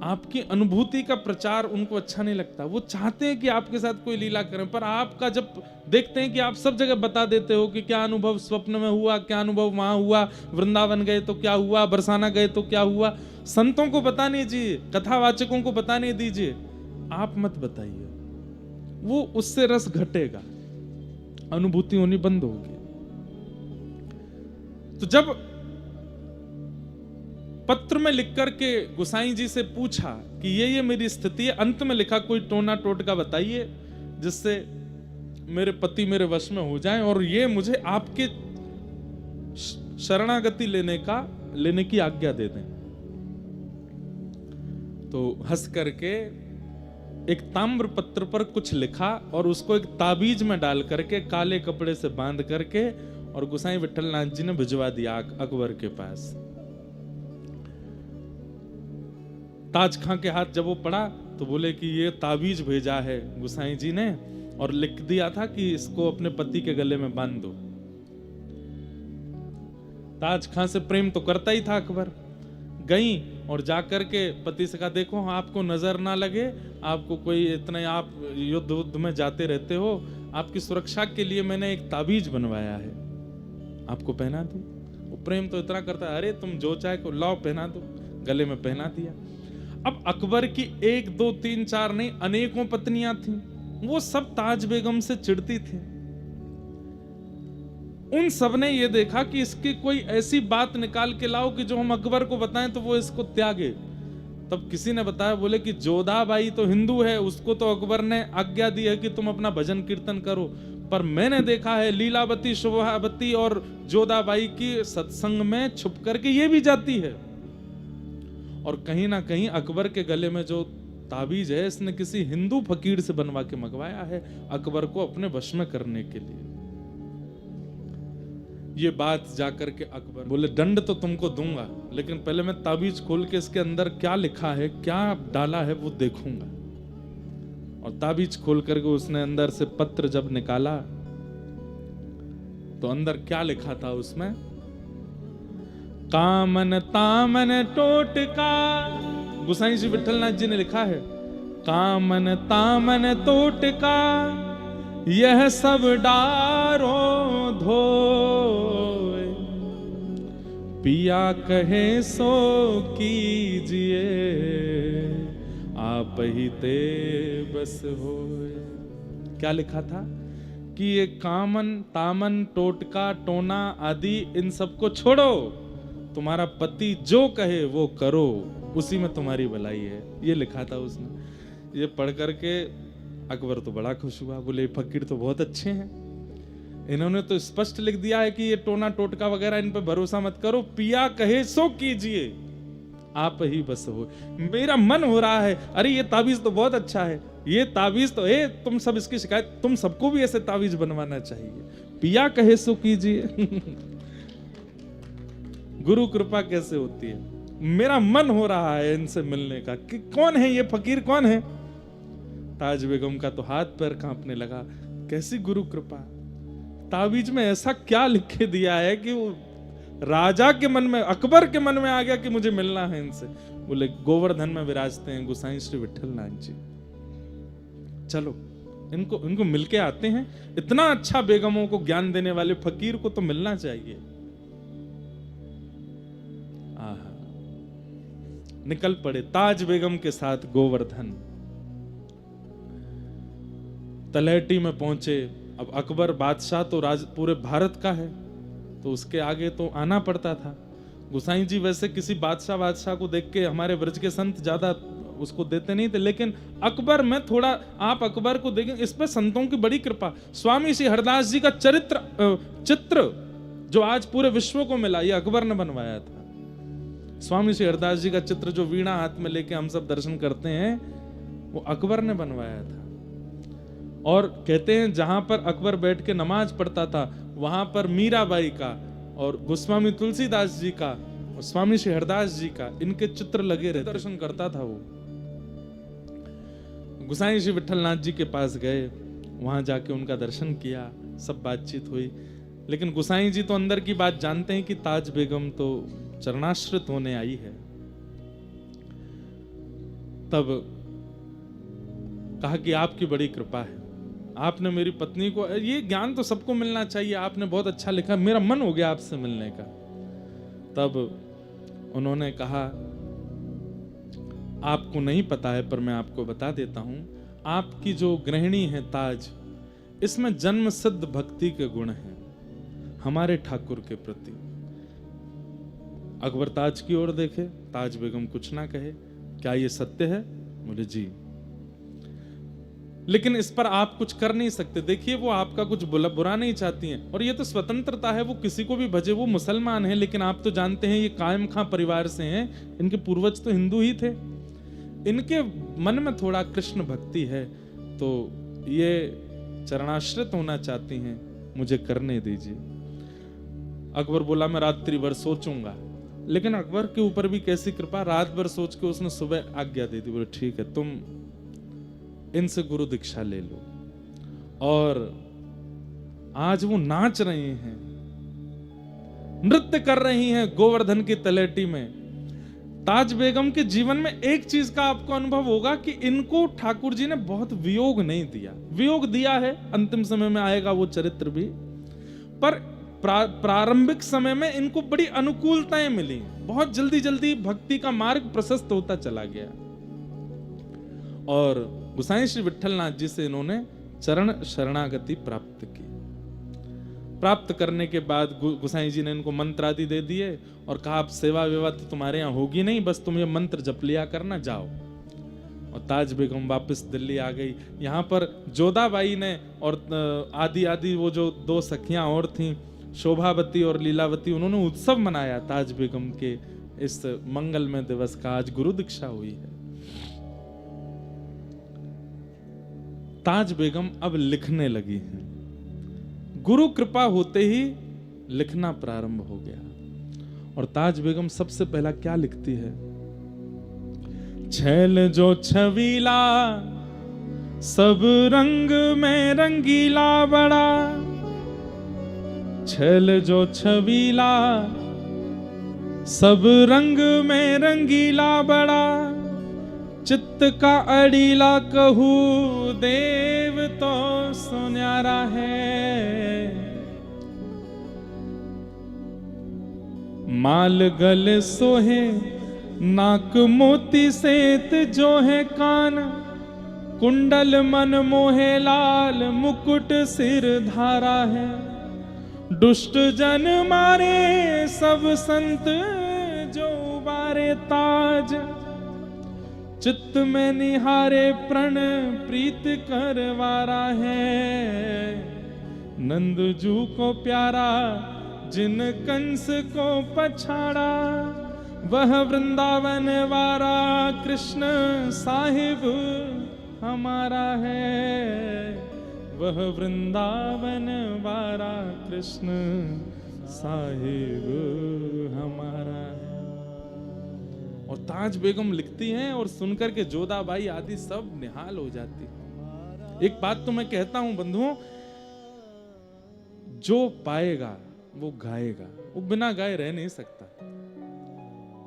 आपकी अनुभूति का प्रचार उनको अच्छा नहीं लगता, वो चाहते हैं कि आपके साथ कोई लीला करें, पर आपका जब देखते हैं कि आप सब जगह बता देते हो कि क्या अनुभव स्वप्न में हुआ, क्या अनुभव वहां हुआ, वृंदावन गए तो क्या हुआ, बरसाना गए तो क्या हुआ, संतों को बताने दीजिए, कथावाचकों को बताने दीजिए, आप मत बताइए, वो उससे रस घटेगा, अनुभूति होनी बंद होगी। तो जब पत्र में लिख करके गोसाई जी से पूछा कि ये मेरी स्थिति है, अंत में लिखा कोई टोना टोटका बताइए जिससे मेरे पति मेरे वश में हो जाएं और ये मुझे आपके शरणागति लेने की आज्ञा दे दें। तो हंस करके एक ताम्र पत्र पर कुछ लिखा और उसको एक ताबीज में डाल करके काले कपड़े से बांध करके और गोसाई विठलनाथ जी ने भिजवा दिया अकबर के पास। ताज खां के हाथ जब वो पड़ा तो बोले कि ये ताबीज भेजा है गोसाई जी ने और लिख दिया था कि इसको अपने पति के गले में बांध दो। ताज खां से प्रेम तो करता ही था अकबर। गई और जाकर के पति से कहा देखो आपको नजर ना लगे, आपको कोई इतने, आप युद्ध में जाते रहते हो, आपकी सुरक्षा के लिए मैंने एक ताबीज बनवाया है, आपको पहना दूं। वो प्रेम तो इतना करता है, अरे तुम जो चाहे को लाओ पहना दो। गले में पहना दिया। अब अकबर की 1 2 3 4 नहीं अनेकों पत्नियां थीं, वो सब ताज बेगम से चिढ़ती थी। उन सब ने ये देखा कि इसकी कोई ऐसी बात निकाल के लाओ कि जो हम अकबर को बताएं तो वो इसको त्यागे। तब किसी ने बताया, बोले कि जोधाबाई तो हिंदू है, उसको तो अकबर ने आज्ञा दी है कि तुम अपना भजन कीर्तन करो, पर मैंने देखा है लीलावती शोभावती और जोधाबाई की सत्संग में छुप करके ये भी जाती है। और कहीं ना कहीं अकबर के गले में जो ताबीज है इसने किसी हिंदू फकीर से बनवा के मंगवाया है अकबर को अपने वश में करने के लिए। ये बात जाकर के अकबर बोले दंड तो तुमको दूंगा, लेकिन पहले मैं ताबीज खोल के इसके अंदर क्या लिखा है, क्या डाला है वो देखूंगा। और ताबीज खोल करके उसने अंदर से पत्र जब निकाला तो अंदर क्या लिखा था उसमें, कामन तामन टोटका, गोसाई जी विठलनाथ जी ने लिखा है, कामन तामन टोटका यह सब डारो धोए, पिया कहे सो कीजिए आप ही ते बस होए। क्या लिखा था कि ये कामन तामन टोटका टोना आदि इन सबको छोड़ो, तुम्हारा पति जो कहे वो करो, उसी में तुम्हारी भलाई है, ये लिखा था उसने। ये पढ़ करके अकबर तो बड़ा खुश हुआ, बोले फकीर तो बहुत अच्छे हैं, इन्होंने तो स्पष्ट लिख दिया है कि ये टोना टोटका वगैरह इन पे भरोसा मत करो, पिया कहे सो कीजिए आप ही बस हो। मेरा मन हो रहा है, अरे ये ताबीज तो बहुत अच्छा है, ये ताबीज तो है, तुम सब इसकी शिकायत, तुम सबको भी ऐसे ताबीज बनवाना चाहिए, पिया कहे सो कीजिए। गुरु कृपा कैसे होती है, मेरा मन हो रहा है इनसे मिलने का कि कौन है ये फकीर, कौन है। ताज बेगम का तो हाथ पैर कांपने लगा, कैसी गुरु कृपा, ताबीज में ऐसा क्या लिख के दिया है कि वो राजा के मन में, अकबर के मन में आ गया कि मुझे मिलना है इनसे। बोले गोवर्धन में विराजते हैं गोसाई श्री विठलनाथ जी, चलो इनको मिलके आते हैं, इतना अच्छा बेगमों को ज्ञान देने वाले फकीर को तो मिलना चाहिए। निकल पड़े ताज बेगम के साथ गोवर्धन। तलहटी में पहुंचे। अब अकबर बादशाह तो पूरे भारत का है, तो उसके आगे तो आना पड़ता था। गुसाई जी वैसे किसी बादशाह को देख के, हमारे ब्रज के संत ज्यादा उसको देते नहीं थे, लेकिन अकबर में थोड़ा, आप अकबर को देखें, इस पर संतों की बड़ी कृपा। स्वामी श्री हरदास जी का चित्र जो आज पूरे विश्व को मिला, ये अकबर ने बनवाया था। स्वामी श्री हरदास जी का चित्र जो वीणा हाथ में लेके हम सब दर्शन करते हैं, वो अकबर ने बनवाया था। और कहते हैं जहां पर अकबर बैठ के नमाज पढ़ता था, वहां पर मीराबाई का और गोस्वामी तुलसीदास जी का और स्वामी श्री हरदास जी का, इनके चित्र लगे रहते, दर्शन करता था वो। गोसाई श्री विठलनाथ जी के पास गए, वहां जाके उनका दर्शन किया, सब बातचीत हुई। लेकिन गोसाई जी तो अंदर की बात जानते हैं कि ताज बेगम तो चरणाश्रित होने आई है। तब कहा कि आपकी बड़ी कृपा है, आपने मेरी पत्नी को, ये ज्ञान तो सबको मिलना चाहिए, आपने बहुत अच्छा लिखा, मेरा मन हो गया आपसे मिलने का। तब उन्होंने कहा, आपको नहीं पता है पर मैं आपको बता देता हूं, आपकी जो गृहिणी है ताज, इसमें जन्म सिद्ध भक्ति के गुण हैं हमारे ठाकुर के प्रति। अकबर ताज की ओर देखे, ताज बेगम कुछ ना कहे। क्या ये सत्य है? बोले जी। लेकिन इस पर आप कुछ कर नहीं सकते। देखिए, वो आपका कुछ बुरा नहीं चाहती हैं, और ये तो स्वतंत्रता है, वो किसी को भी भजे। वो मुसलमान हैं, लेकिन आप तो जानते हैं ये कायम खां परिवार से हैं, इनके पूर्वज तो हिंदू ही थे। इनके मन में थोड़ा कृष्ण भक्ति है, तो ये चरणाश्रित होना चाहती हैं, मुझे करने दीजिए। अकबर बोला, मैं रात्रि भर सोचूंगा। लेकिन अकबर के ऊपर भी कैसी कृपा, रात भर सोच के उसने सुबह आज्ञा दे दी। बोले ठीक है, तुम इनसे गुरु दीक्षा ले लो। और आज वो नाच रही हैं, नृत्य कर रही हैं गोवर्धन की तलहटी में। ताज बेगम के जीवन में एक चीज का आपको अनुभव होगा कि इनको ठाकुर जी ने बहुत वियोग नहीं दिया। वियोग दिया है, अंतिम समय में आएगा वो चरित्र भी, पर प्रारंभिक समय में इनको बड़ी अनुकूलताएं मिली। बहुत जल्दी जल्दी भक्ति का मार्ग प्रशस्त होता चला गया। और गोसाई श्री विठलनाथ जी से इन्होंने चरण शरणागति प्राप्त की। प्राप्त करने के बाद गोसाई जी ने इनको मंत्र आदि दे दिए और कहा, आप सेवा वेवा तो तुम्हारे यहाँ होगी नहीं, बस तुम ये मंत्र जप लिया करना, जाओ। और ताज बेगम वापस दिल्ली आ गई। यहाँ पर जोधाबाई ने और आदि वो जो दो सखियां और थीं, शोभावती और लीलावती, उन्होंने उत्सव मनाया ताज बेगम के इस मंगलमय दिवस का। आज गुरु दीक्षा हुई है। ताज बेगम अब लिखने लगी हैं। गुरु कृपा होते ही लिखना प्रारंभ हो गया। और ताज बेगम सबसे पहला क्या लिखती है? छैल जो छवीला, सब रंग में रंगीला बड़ा। छैल जो छवीला, सब रंग में रंगीला बड़ा। चित्त का अड़ीला कहू, देव तो सुन्यारा है। माल गल सोहे, नाक मोती सेत जो है कान। कुंडल मन मोहे लाल, मुकुट सिर धारा है। दुष्ट जन मारे सब संत, जो उबारे ताज। चित्त में निहारे प्रण, प्रीत करवारा है। नंदजू को प्यारा, जिन कंस को पछाड़ा। वह वृंदावन वारा, कृष्ण साहिब हमारा है। वह वृंदावन वारा, कृष्ण साहिब हमारा है। और ताज बेगम लिखती हैं, और सुनकर के जोधाबाई आदि सब निहाल हो जाती हैं। एक बात तो मैं कहता हूं बंधुओं, जो पाएगा वो गाएगा, वो बिना गाए रह नहीं सकता।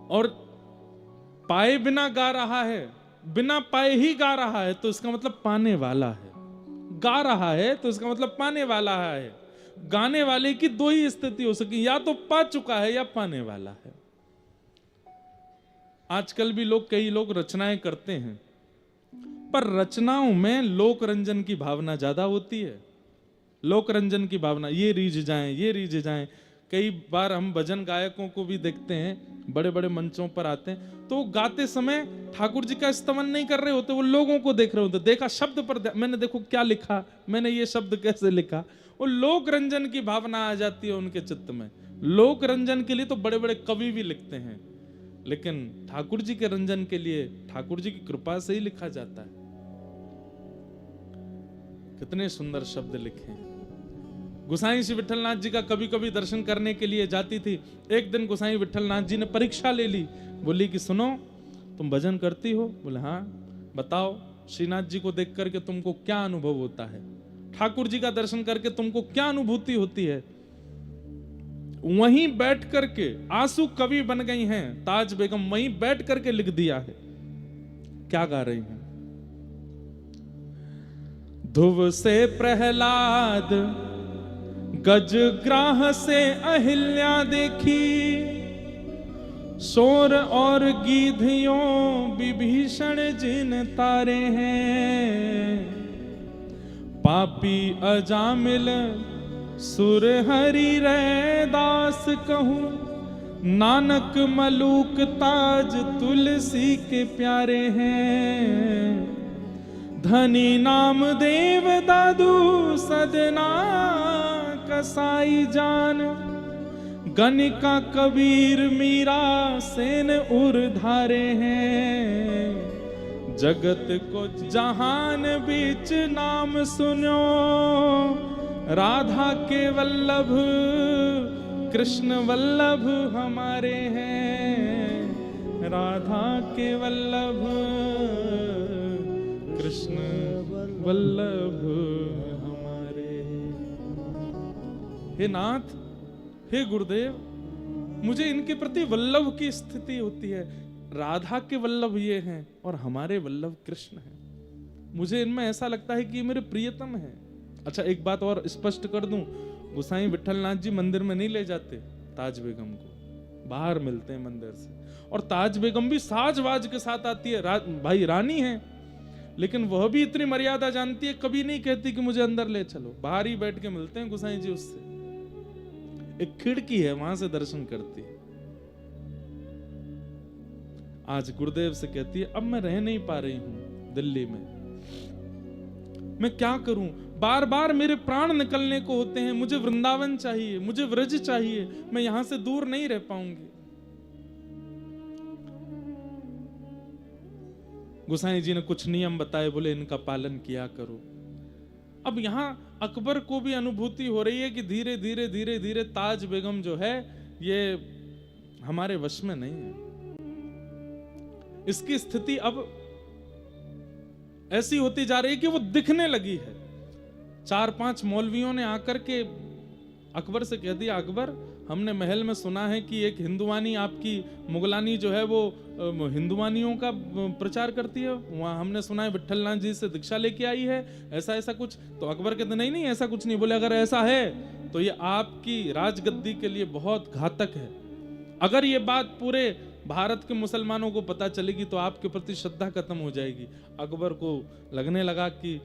और पाए बिना गा रहा है, बिना पाए ही गा रहा है, तो इसका मतलब पाने वाला है। गा रहा है तो इसका मतलब पाने वाला है। गाने वाले की दो ही स्थिति हो सकी, या तो पा चुका है या पाने वाला है। आजकल भी कई लोग रचनाएं करते हैं, पर रचनाओं में लोक रंजन की भावना ज्यादा होती है। लोक रंजन की भावना, ये रीझ जाएं, ये रीझ जाएं। कई बार हम भजन गायकों को भी देखते हैं, बड़े बड़े मंचों पर आते हैं, तो गाते समय ठाकुर जी का स्तवन नहीं कर रहे होते, वो लोगों को देख रहे होते। देखा शब्द पर, मैंने देखो क्या लिखा, मैंने ये शब्द कैसे लिखा। वो लोक रंजन की भावना आ जाती है उनके चित्त में। लोक रंजन के लिए तो बड़े बड़े कवि भी लिखते हैं, लेकिन ठाकुर जी के रंजन के लिए ठाकुर जी की कृपा से ही लिखा जाता है। कितने सुंदर शब्द लिखे हैं। गोसाई श्री विठलनाथ जी का कभी कभी दर्शन करने के लिए जाती थी। एक दिन गोसाई विठलनाथ जी ने परीक्षा ले ली, बोली कि सुनो, तुम भजन करती हो? बोले हाँ। बताओ श्रीनाथ जी को देख करके तुमको क्या अनुभव होता है, ठाकुर जी का दर्शन करके तुमको क्या अनुभूति होती है? वहीं बैठ करके, आंसू कवि बन गई हैं ताज बेगम, वहीं बैठ करके लिख दिया है। क्या गा रही हैं? ध्रुव से प्रहलाद, गजग्राह से अहिल्या देखी, शोर और गीधियों विभीषण जिन तारे हैं, पापी अजामिल सुर हरि रैदास कहूं, नानक मलूक ताज तुलसी के प्यारे हैं, धनी नाम देव दादू सदना कसाई जान, गणिका कबीर मीरा सेन उर्धारे हैं, जगत को जहान बीच नाम सुनो, राधा के वल्लभ कृष्ण वल्लभ हमारे हैं, राधा के वल्लभ कृष्ण वल्लभ हमारे। हे नाथ, हे गुरुदेव, मुझे इनके प्रति वल्लभ की स्थिति होती है। राधा के वल्लभ ये हैं और हमारे वल्लभ कृष्ण हैं। मुझे इनमें ऐसा लगता है कि ये मेरे प्रियतम हैं। अच्छा, एक बात और स्पष्ट कर दूं, गोसाई विठलनाथ जी मंदिर में नहीं ले जाते ताज बेगम को, बाहर मिलते हैं मंदिर से। और ताज बेगम भी साजवाज के साथ आती है, भाई रानी है, लेकिन वह भी इतनी मर्यादा जानती है, कभी नहीं कहती कि मुझे अंदर ले चलो, बाहर ही बैठ के मिलते हैं गोसाई जी उससे। एक खिड़की है, वहां से दर्शन करती है। आज गुरुदेव से कहती है, अब मैं रह नहीं पा रही हूं दिल्ली में, मैं क्या करूं, बार बार मेरे प्राण निकलने को होते हैं, मुझे वृंदावन चाहिए, मुझे व्रज चाहिए, मैं यहां से दूर नहीं रह पाऊंगी। गोसाई जी ने कुछ नियम बताए, बोले इनका पालन किया करो। अब यहां अकबर को भी अनुभूति हो रही है कि धीरे धीरे धीरे धीरे ताज बेगम जो है ये हमारे वश में नहीं है। इसकी स्थिति अब ऐसी होती जा रही है कि वो दिखने लगी है। 4-5 मौलवियों ने आकर के अकबर से कह दिया, अकबर, हमने महल में सुना है कि एक हिंदुवानी आपकी मुगलानी जो है वो हिंदुवानियों का प्रचार करती है, वहां हमने सुना है विठलनाथ जी से दीक्षा लेके आई है, ऐसा ऐसा कुछ। तो अकबर कहते नहीं नहीं ऐसा कुछ नहीं। बोले अगर ऐसा है तो ये आपकी राजगद्दी के लिए बहुत घातक है। अगर ये बात पूरे भारत के मुसलमानों को पता चलेगी तो आपके प्रति श्रद्धा खत्म हो जाएगी। अकबर को लगने लगा कि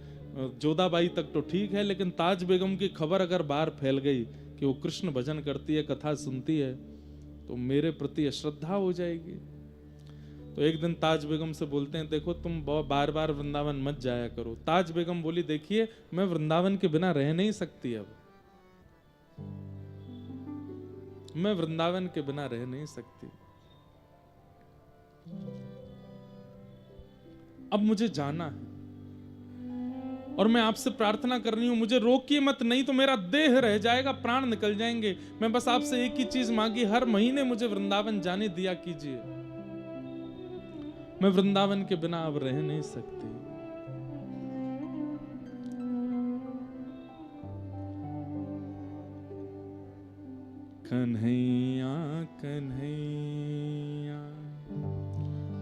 जोधाबाई तक तो ठीक है, लेकिन ताज बेगम की खबर अगर बाहर फैल गई कि वो कृष्ण भजन करती है, कथा सुनती है, तो मेरे प्रति अश्रद्धा हो जाएगी। तो एक दिन ताज बेगम से बोलते हैं, देखो तुम बार बार वृंदावन मत जाया करो। ताज बेगम बोली, देखिए मैं वृंदावन के बिना रह नहीं सकती, अब मैं वृंदावन के बिना रह नहीं सकती, अब मुझे जाना है और मैं आपसे प्रार्थना कर रही हूं, मुझे रोकिए मत, नहीं तो मेरा देह रह जाएगा, प्राण निकल जाएंगे। मैं बस आपसे एक ही चीज मांगी, हर महीने मुझे वृंदावन जाने दिया कीजिए, मैं वृंदावन के बिना अब रह नहीं सकती। कन्हैया कन्हैया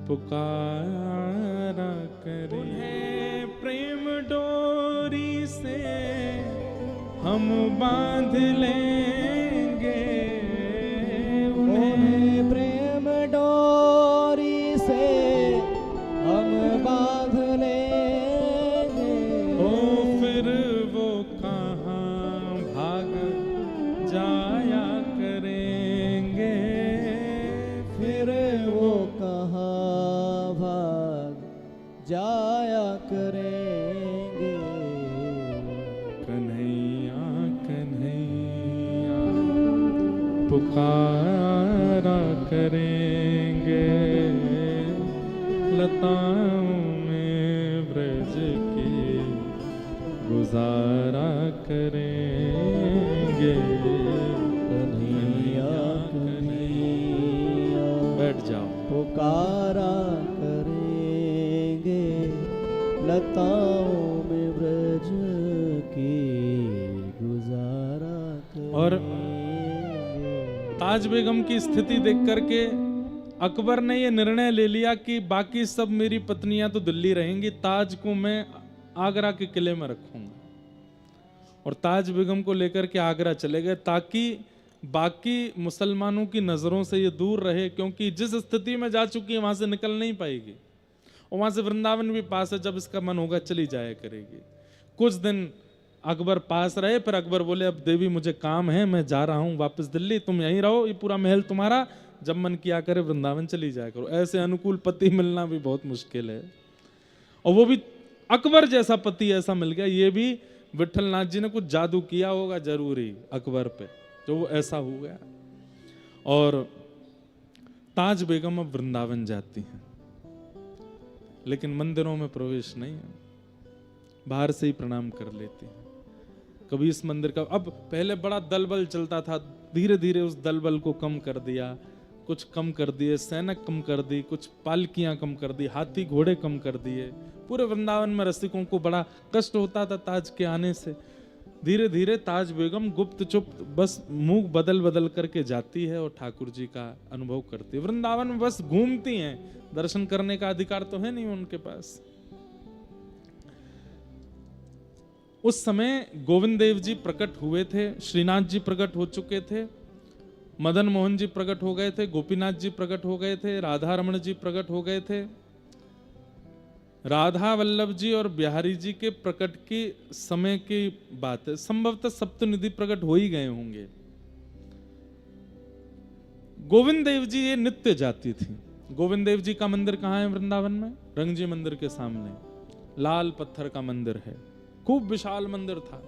पुकारा करे, प्रेम डोरी से हम बांध लेंगे, उन्हें प्रेम डोरी जाया करेंगे। कन्हैया कन्हैया पुकारा करेंगे, लताओं में ब्रज के गुजारा करेंगे। कन्हैया कन्हैया बैठ जाओ। पुकारा करेंगे, लताओं में ब्रज की गुजारा करेंगे। और ताज बेगम की स्थिति देख करके अकबर ने ये निर्णय ले लिया कि बाकी सब मेरी पत्नियां तो दिल्ली रहेंगी, ताज को मैं आगरा के किले में रखूंगा। और ताज बेगम को लेकर के आगरा चले गए ताकि बाकी मुसलमानों की नजरों से ये दूर रहे, क्योंकि जिस स्थिति में जा चुकी है वहां से निकल नहीं पाएगी। और वहां से वृंदावन भी पास है, जब इसका मन होगा चली जाया करेगी। कुछ दिन अकबर पास रहे, फिर अकबर बोले अब देवी मुझे काम है, मैं जा रहा हूं वापस दिल्ली, तुम यहीं रहो, ये पूरा महल तुम्हारा, जब मन किया करे वृंदावन चली जाया करो। ऐसे अनुकूल पति मिलना भी बहुत मुश्किल है, और वो भी अकबर जैसा पति ऐसा मिल गया। ये भी विठलनाथ जी ने कुछ जादू किया होगा जरूरी अकबर पे, जो वो ऐसा हो गया। और ताज बेगम अब वृंदावन जाती हैं, लेकिन मंदिरों में प्रवेश नहीं है, बाहर से ही प्रणाम कर लेती हैं। कभी इस मंदिर का, अब पहले बड़ा दलबल चलता था, धीरे धीरे उस दलबल को कम कर दिया, कुछ कम कर दिए, सैनिक कम कर दी, कुछ पालकियां कम कर दी, हाथी घोड़े कम कर दिए। पूरे वृंदावन में रसिकों को बड़ा कष्ट होता था ताज के आने से। धीरे धीरे ताज बेगम गुप्त चुप्त बस मुंह बदल बदल करके जाती है और ठाकुर जी का अनुभव करती है। वृंदावन में बस घूमती हैं, दर्शन करने का अधिकार तो है नहीं उनके पास। उस समय गोविंद देव जी प्रकट हुए थे, श्रीनाथ जी प्रकट हो चुके थे, मदन मोहन जी प्रकट हो गए थे, गोपीनाथ जी प्रकट हो गए थे, राधा रमण जी प्रकट हो गए थे। राधा वल्लभ जी और बिहारी जी के प्रकट की समय की बात है, संभवतः सप्तनिधि प्रकट हो ही गए होंगे। गोविंद देव जी ये नित्य जाती थी। गोविंद देव जी का मंदिर कहाँ है वृंदावन में? रंगजी मंदिर के सामने लाल पत्थर का मंदिर है, खूब विशाल मंदिर था।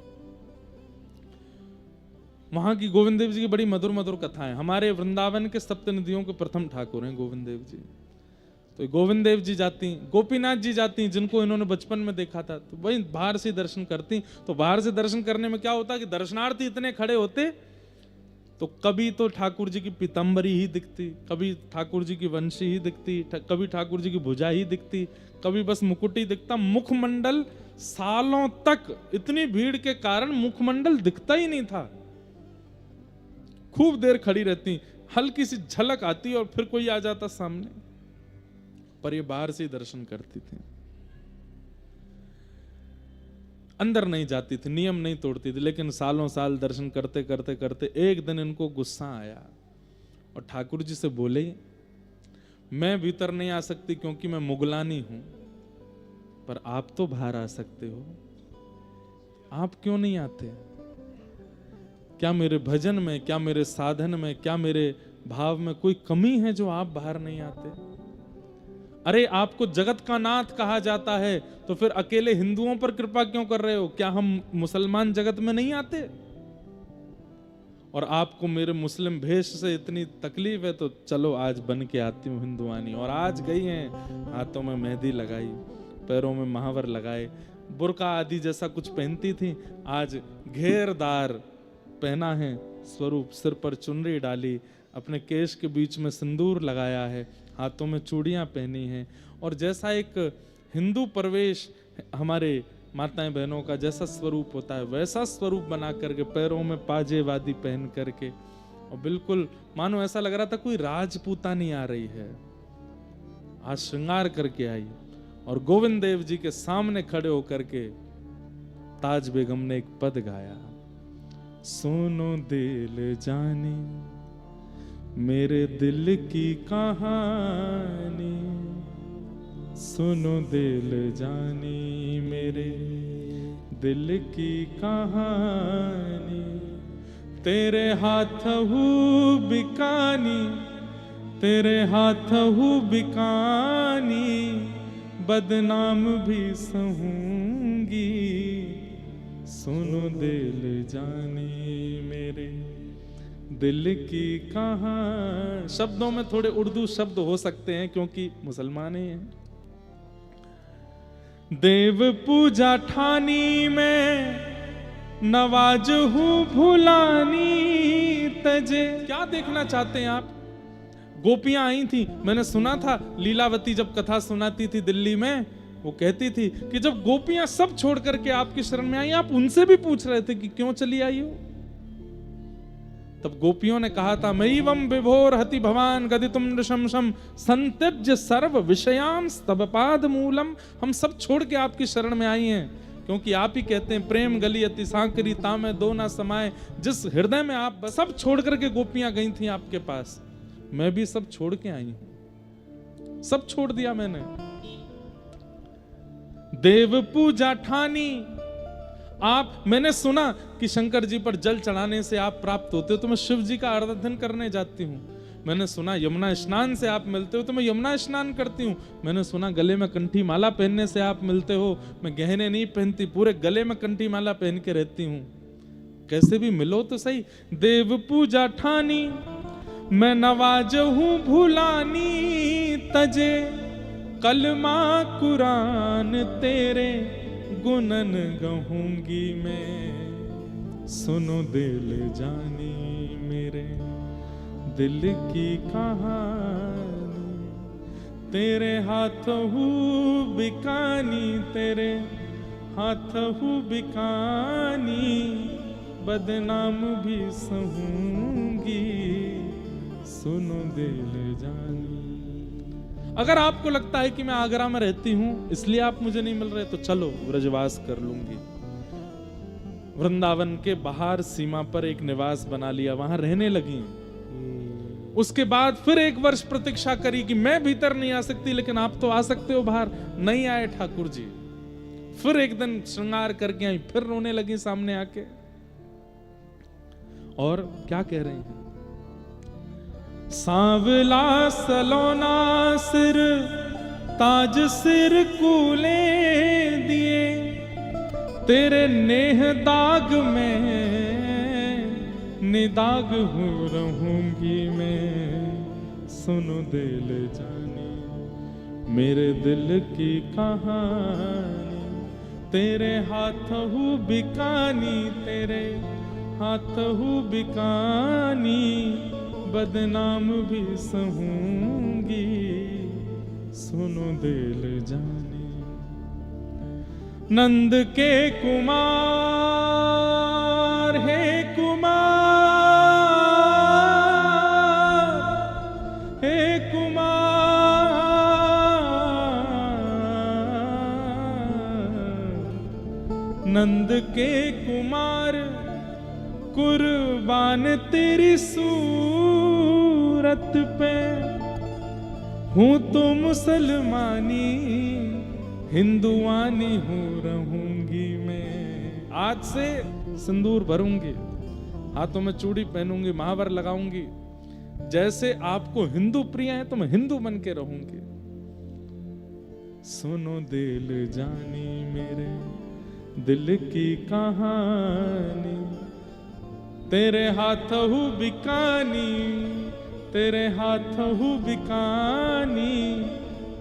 वहां की गोविंद देव जी की बड़ी मधुर मधुर कथाएं। हमारे वृंदावन के सप्तनिधियों के प्रथम ठाकुर हैं गोविंद देव जी। तो गोविंद देव जी जाती, गोपीनाथ जी जाती, जिनको इन्होंने बचपन में देखा था, तो वही बाहर से दर्शन करती। तो बाहर से दर्शन करने में क्या होता कि दर्शनार्थी इतने खड़े होते, तो कभी तो ठाकुर जी की पीताम्बरी ही दिखती, कभी ठाकुर जी की वंशी ही दिखती, कभी ठाकुर जी की भुजा ही दिखती, कभी बस मुकुट ही दिखता। मुखमंडल सालों तक इतनी भीड़ के कारण मुखमंडल दिखता ही नहीं था। खूब देर खड़ी रहती, हल्की सी झलक आती और फिर कोई आ जाता सामने, पर ये बाहर से दर्शन करती थी, अंदर नहीं जाती थी, नियम नहीं तोड़ती थी। लेकिन सालों साल दर्शन करते करते करते एक दिन इनको गुस्सा आया और ठाकुर जी से बोले, मैं भीतर नहीं आ सकती क्योंकि मैं मुगलानी हूं, पर आप तो बाहर आ सकते हो, आप क्यों नहीं आते? क्या मेरे भजन में, क्या मेरे साधन में, क्या मेरे भाव में कोई कमी है जो आप बाहर नहीं आते? अरे आपको जगत का नाथ कहा जाता है, तो फिर अकेले हिंदुओं पर कृपा क्यों कर रहे हो? क्या हम मुसलमान जगत में नहीं आते? और आपको मेरे मुस्लिम भेष से इतनी तकलीफ है, तो चलो आज बन के आती हूँ हिंदुआनी। और आज गई हैं, हाथों में मेहंदी लगाई, पैरों में महावर लगाए, बुर्का आदि जैसा कुछ पहनती थी, आज घेरदार पहना है स्वरूप, सिर पर चुनरी डाली, अपने केश के बीच में सिंदूर लगाया है, हाथों में चूड़ियां पहनी हैं। और जैसा एक हिंदू प्रवेश हमारे माताएं बहनों का जैसा स्वरूप होता है, वैसा स्वरूप बना करके, पैरों में पाजे वादी पहन करके, और बिल्कुल मानो ऐसा लग रहा था कोई राजपूतानी आ रही है। आज श्रृंगार करके आई और गोविंद देव जी के सामने खड़े होकर के ताज बेगम ने एक पद गाया, सुनो दिल जानी मेरे दिल की कहानी, सुनो दिल जानी मेरे दिल की कहानी, तेरे हाथ हूँ बिकानी, तेरे हाथ हूँ बिकानी, बदनाम भी सहूंगी, सुनो दिल जानी मेरे दिल की कहानी। शब्दों में थोड़े उर्दू शब्द हो सकते हैं क्योंकि मुसलमान ही हैं। देव पूजा ठानी में नवाज हूँ भुलानी तजे। क्या देखना चाहते हैं आप? गोपियां आई थी, मैंने सुना था लीलावती जब कथा सुनाती थी दिल्ली में, वो कहती थी कि जब गोपियां सब छोड़ करके आपकी शरण में आई, आप उनसे भी पूछ रहे थे कि क्यों चली आई हो। तब गोपियों ने कहा था, मयिवम विभोर हति भवान गदितुम नृशंसम संत्यज्य सर्व विषयाम स्तव पाद मूलम। हम सब छोड़ के आपकी शरण में आई हैं क्योंकि आप ही कहते हैं प्रेम गली अति सांकरी तामे दो ना समाये। जिस हृदय में आप सब छोड़ करके गोपियां गई थी आपके पास, मैं भी सब छोड़ के आई हूं, सब छोड़ दिया मैंने। देव पूजा ठानी आप, मैंने सुना कि शंकर जी पर जल चढ़ाने से आप प्राप्त होते हो, तो मैं शिव जी का आराधन करने जाती हूँ। मैंने सुना यमुना स्नान से आप मिलते हो, तो मैं यमुना स्नान करती हूँ। मैंने सुना गले में कंठी माला पहनने से आप मिलते हो, मैं गहने नहीं पहनती, पूरे गले में कंठी माला पहन के रहती हूँ। कैसे भी मिलो तो सही। देव पूजा ठानी मैं नवाज हूँ भुलानी तजे, कलमा कुरान तेरे गुनन गहूंगी मैं, सुनो दिल जानी मेरे दिल की कहानी। तेरे हाथ हूँ बिकानी, तेरे हाथ हूँ बिकानी, बदनाम भी सहूंगी, सुनो दिल जानी। अगर आपको लगता है कि मैं आगरा में रहती हूं इसलिए आप मुझे नहीं मिल रहे, तो चलो ब्रजवास कर लूंगी। वृंदावन के बाहर सीमा पर एक निवास बना लिया, वहां रहने लगी। उसके बाद फिर 1 वर्ष प्रतीक्षा करी कि मैं भीतर नहीं आ सकती, लेकिन आप तो आ सकते हो बाहर। नहीं आए ठाकुर जी। फिर एक दिन श्रृंगार करके आई, फिर रोने लगी सामने आके। और क्या कह रहे हैं? सांवला सलोना सिर ताज सिर कूले दिए, तेरे नेह दाग में निदाग हो रहूंगी मैं, सुनो दिल जानी मेरे दिल की कहानी। तेरे हाथ हूँ बिकानी, तेरे हाथ हूँ बिकानी, बदनाम भी सहूंगी, सुनो दिल जानी। नंद के कुमार हे कुमार, हे कुमार, नंद के कुमार कुर्बान तेरी सूरत पे, हूँ तो मुसलमानी हिंदुआनी हूँ रहूंगी मैं। आज से सिंदूर भरूंगी, हाथों में चूड़ी पहनूंगी, महावर लगाऊंगी। जैसे आपको हिंदू प्रिय है तो मैं हिंदू बन के रहूंगी। सुनो दिल जानी मेरे दिल की कहानी। तेरे हाथ हूँ बिकानी, तेरे हाथ हूँ बिकानी,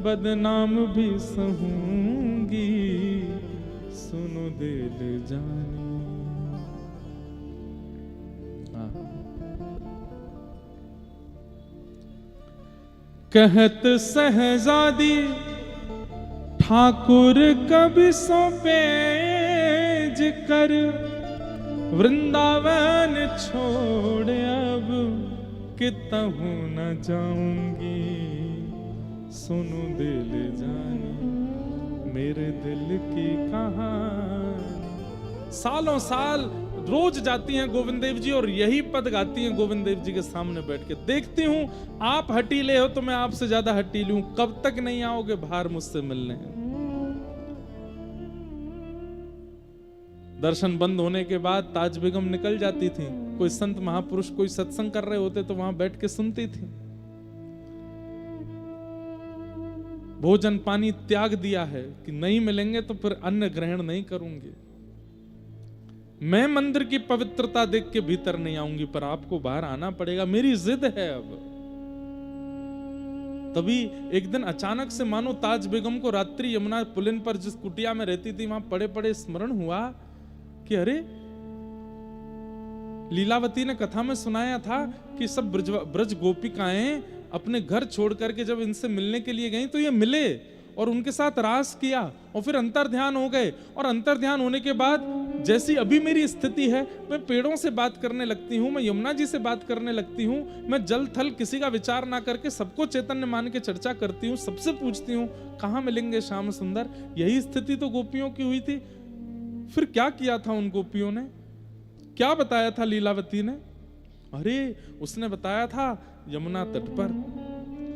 बदनाम भी सहूंगी, सुनो दिल जानी। कहत सहजादी ठाकुर कभी सौंपे जिकर, वृंदावन छोड़ अब कितहूँ न जाऊंगी, सुनो दिल जानी मेरे दिल की कहानी। सालों साल रोज जाती हैं गोविंद देव जी और यही पद गाती हैं गोविंद देव जी के सामने बैठ के। देखती हूं आप हटीले हो तो मैं आपसे ज्यादा हटीली हूं, कब तक नहीं आओगे बाहर मुझसे मिलने। दर्शन बंद होने के बाद ताज बेगम निकल जाती थी, कोई संत महापुरुष कोई सत्संग कर रहे होते तो वहां बैठ के सुनती थी। भोजन पानी त्याग दिया है कि नहीं मिलेंगे तो फिर अन्न ग्रहण नहीं करूंगी, मैं मंदिर की पवित्रता देख के भीतर नहीं आऊंगी, पर आपको बाहर आना पड़ेगा, मेरी जिद है। अब तभी एक दिन अचानक से मानो ताज बेगम को रात्रि यमुना पुलिन पर जिस कुटिया में रहती थी वहां पड़े पड़े स्मरण हुआ कि अरे लीलावती ने कथा में सुनाया था कि सब ब्रज गोपिकाएं अपने घर छोड़ करके जब इनसे मिलने के लिए गई तो ये मिले और उनके साथ रास किया और फिर अंतर ध्यान हो गए, और अंतर ध्यान होने के बाद जैसी अभी मेरी स्थिति है, मैं पेड़ों से बात करने लगती हूँ, मैं यमुना जी से बात करने लगती हूँ, मैं जल थल किसी का विचार ना करके सबको चैतन्य मान के चर्चा करती हूँ, सबसे पूछती हूँ कहाँ मिलेंगे श्याम सुंदर। यही स्थिति तो गोपियों की हुई थी। फिर क्या किया था उन गोपियों ने, क्या बताया था लीलावती ने? अरे उसने बताया था यमुना तट पर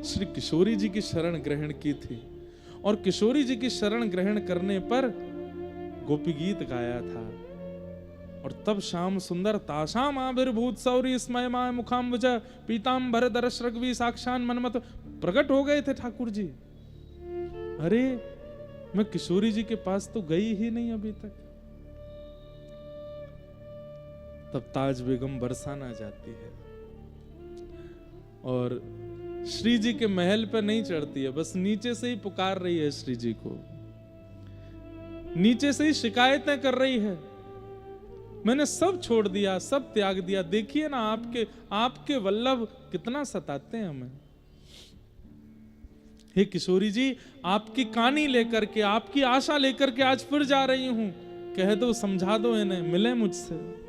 श्री किशोरी जी की शरण ग्रहण की थी, और किशोरी जी की शरण ग्रहण करने पर गोपी गीत गाया था, और तब श्याम सुंदर ताशाम आविर्भूत सौरी स्मयमाय मुखाम्बुज पीतांबर दरश रघवी साक्षान मनमत प्रकट हो गए थे ठाकुर जी। अरे मैं किशोरी जी के पास तो गई ही नहीं अभी तक। तब ताज बेगम बरसाना जाती है और श्री जी के महल पर नहीं चढ़ती है, बस नीचे से ही पुकार रही है श्री जी को, नीचे से ही शिकायतें कर रही है, मैंने सब छोड़ दिया, सब त्याग दिया, देखिए ना आपके वल्लभ कितना सताते हैं हमें। हे किशोरी जी, आपकी कहानी लेकर के, आपकी आशा लेकर के आज फिर जा रही हूं, कह दो, समझा दो इन्हें, मिले मुझसे।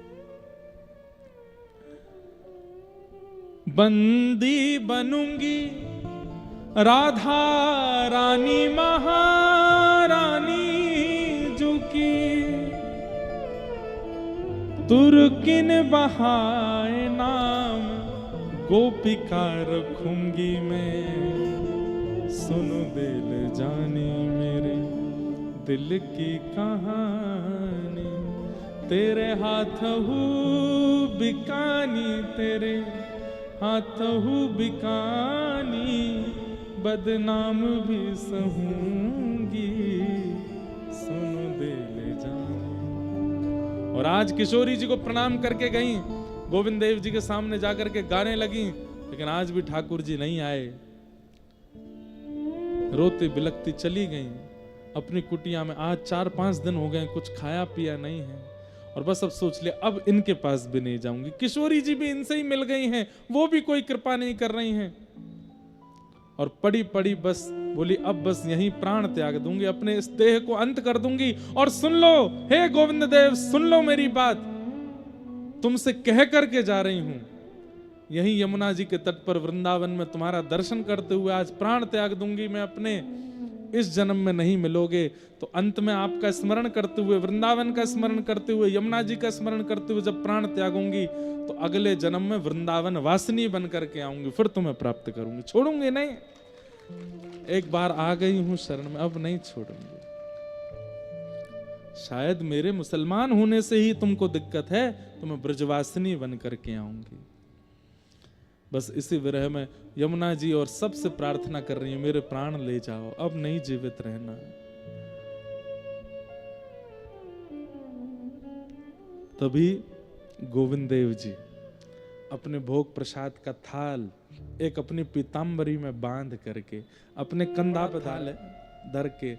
बंदी बनूंगी राधा रानी महारानी जुकी, तुर्किन बहाए नाम गोपिका रखूंगी मैं, सुनो दिल जानी मेरे दिल की कहानी, तेरे हाथ हूँ बिकानी, तेरे हाथ हूँ बिकानी, बदनाम भी सहूंगी, सुनो दे ले जानी। और आज किशोरी जी को प्रणाम करके गई, गोविंद देव जी के सामने जाकर के गाने लगी, लेकिन आज भी ठाकुर जी नहीं आए, रोती बिलखती चली गई अपनी कुटिया में। आज 4-5 दिन हो गए, कुछ खाया पिया नहीं है, और बस अब सोच लिया अब इनके पास भी नहीं जाऊंगी। किशोरी जी भी इनसे ही मिल गई हैं, वो भी कोई कृपा नहीं कर रही हैं, और पड़ी पड़ी बस बोली अब बस यहीं प्राण त्याग दूंगी, अपने इस देह को अंत कर दूंगी। और सुन लो हे गोविंद देव, सुन लो मेरी बात, तुमसे कह करके जा रही हूं, यहीं यमुना जी के तट पर वृंदावन में तुम्हारा दर्शन करते हुए आज प्राण त्याग दूंगी मैं अपने। इस जन्म में नहीं मिलोगे तो अंत में आपका स्मरण करते हुए, वृंदावन का स्मरण करते हुए, यमुना जी का स्मरण करते हुए जब प्राण त्यागूंगी तो अगले जन्म में वृंदावन वासिनी बन करके आऊंगी, फिर तुम्हें प्राप्त करूंगी, छोड़ूंगी नहीं। एक बार आ गई हूं शरण में, अब नहीं छोड़ूंगी। शायद मेरे मुसलमान होने से ही तुमको दिक्कत है, तो मैं ब्रजवासिनी बन करके आऊंगी। बस इसी विरह में यमुना जी और सबसे प्रार्थना कर रही हूं, मेरे प्राण ले जाओ, अब नहीं जीवित रहना। तभी गोविंद देव जी अपने भोग प्रसाद का थाल एक अपनी पीतांबरी में बांध करके अपने कंधा पर धर के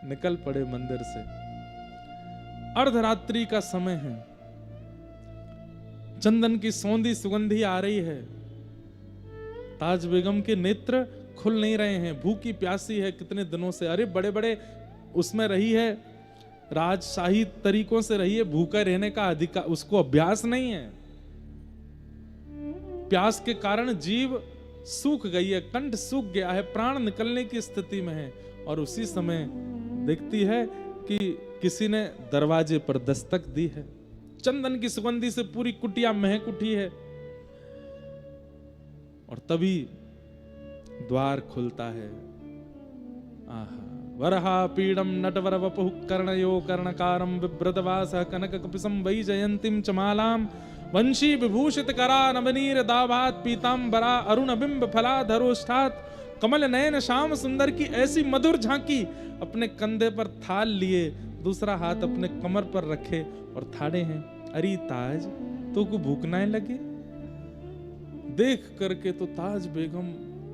निकल पड़े मंदिर से। अर्धरात्रि का समय है, चंदन की सौंधी सुगंधी आ रही है, ताज बेगम के नेत्र खुल नहीं रहे हैं, भूखी प्यासी है कितने दिनों से। अरे बड़े बड़े उसमें रही है, राजशाही तरीकों से रही है, भूखा रहने का अधिकार उसको अभ्यास नहीं है। प्यास के कारण जीव सूख गई है, कंठ सूख गया है, प्राण निकलने की स्थिति में है, और उसी समय देखती है कि किसी ने दरवाजे पर दस्तक दी है। चंदन की सुगंधी से पूरी कुटिया महक उठी है, और तभी द्वार खुलता है। आहा, वरहा पीडम नटवर वपुः कर्णयो कर्णकारं बिभ्रतवासः कनक कपिसं वैजयन्तीं च मालां वंशी विभूषित करा नवनीर दाभात पीतांबरा अरुण बिंब फलाधरोष्ठात् कमल नयन श्याम सुंदर की ऐसी मधुर झांकी। अपने कंधे पर थाल लिए, दूसरा हाथ अपने कमर पर रखे और ठाड़े हैं। अरे ताज, तो को भूख ना लगे? देख करके तो ताज बेगम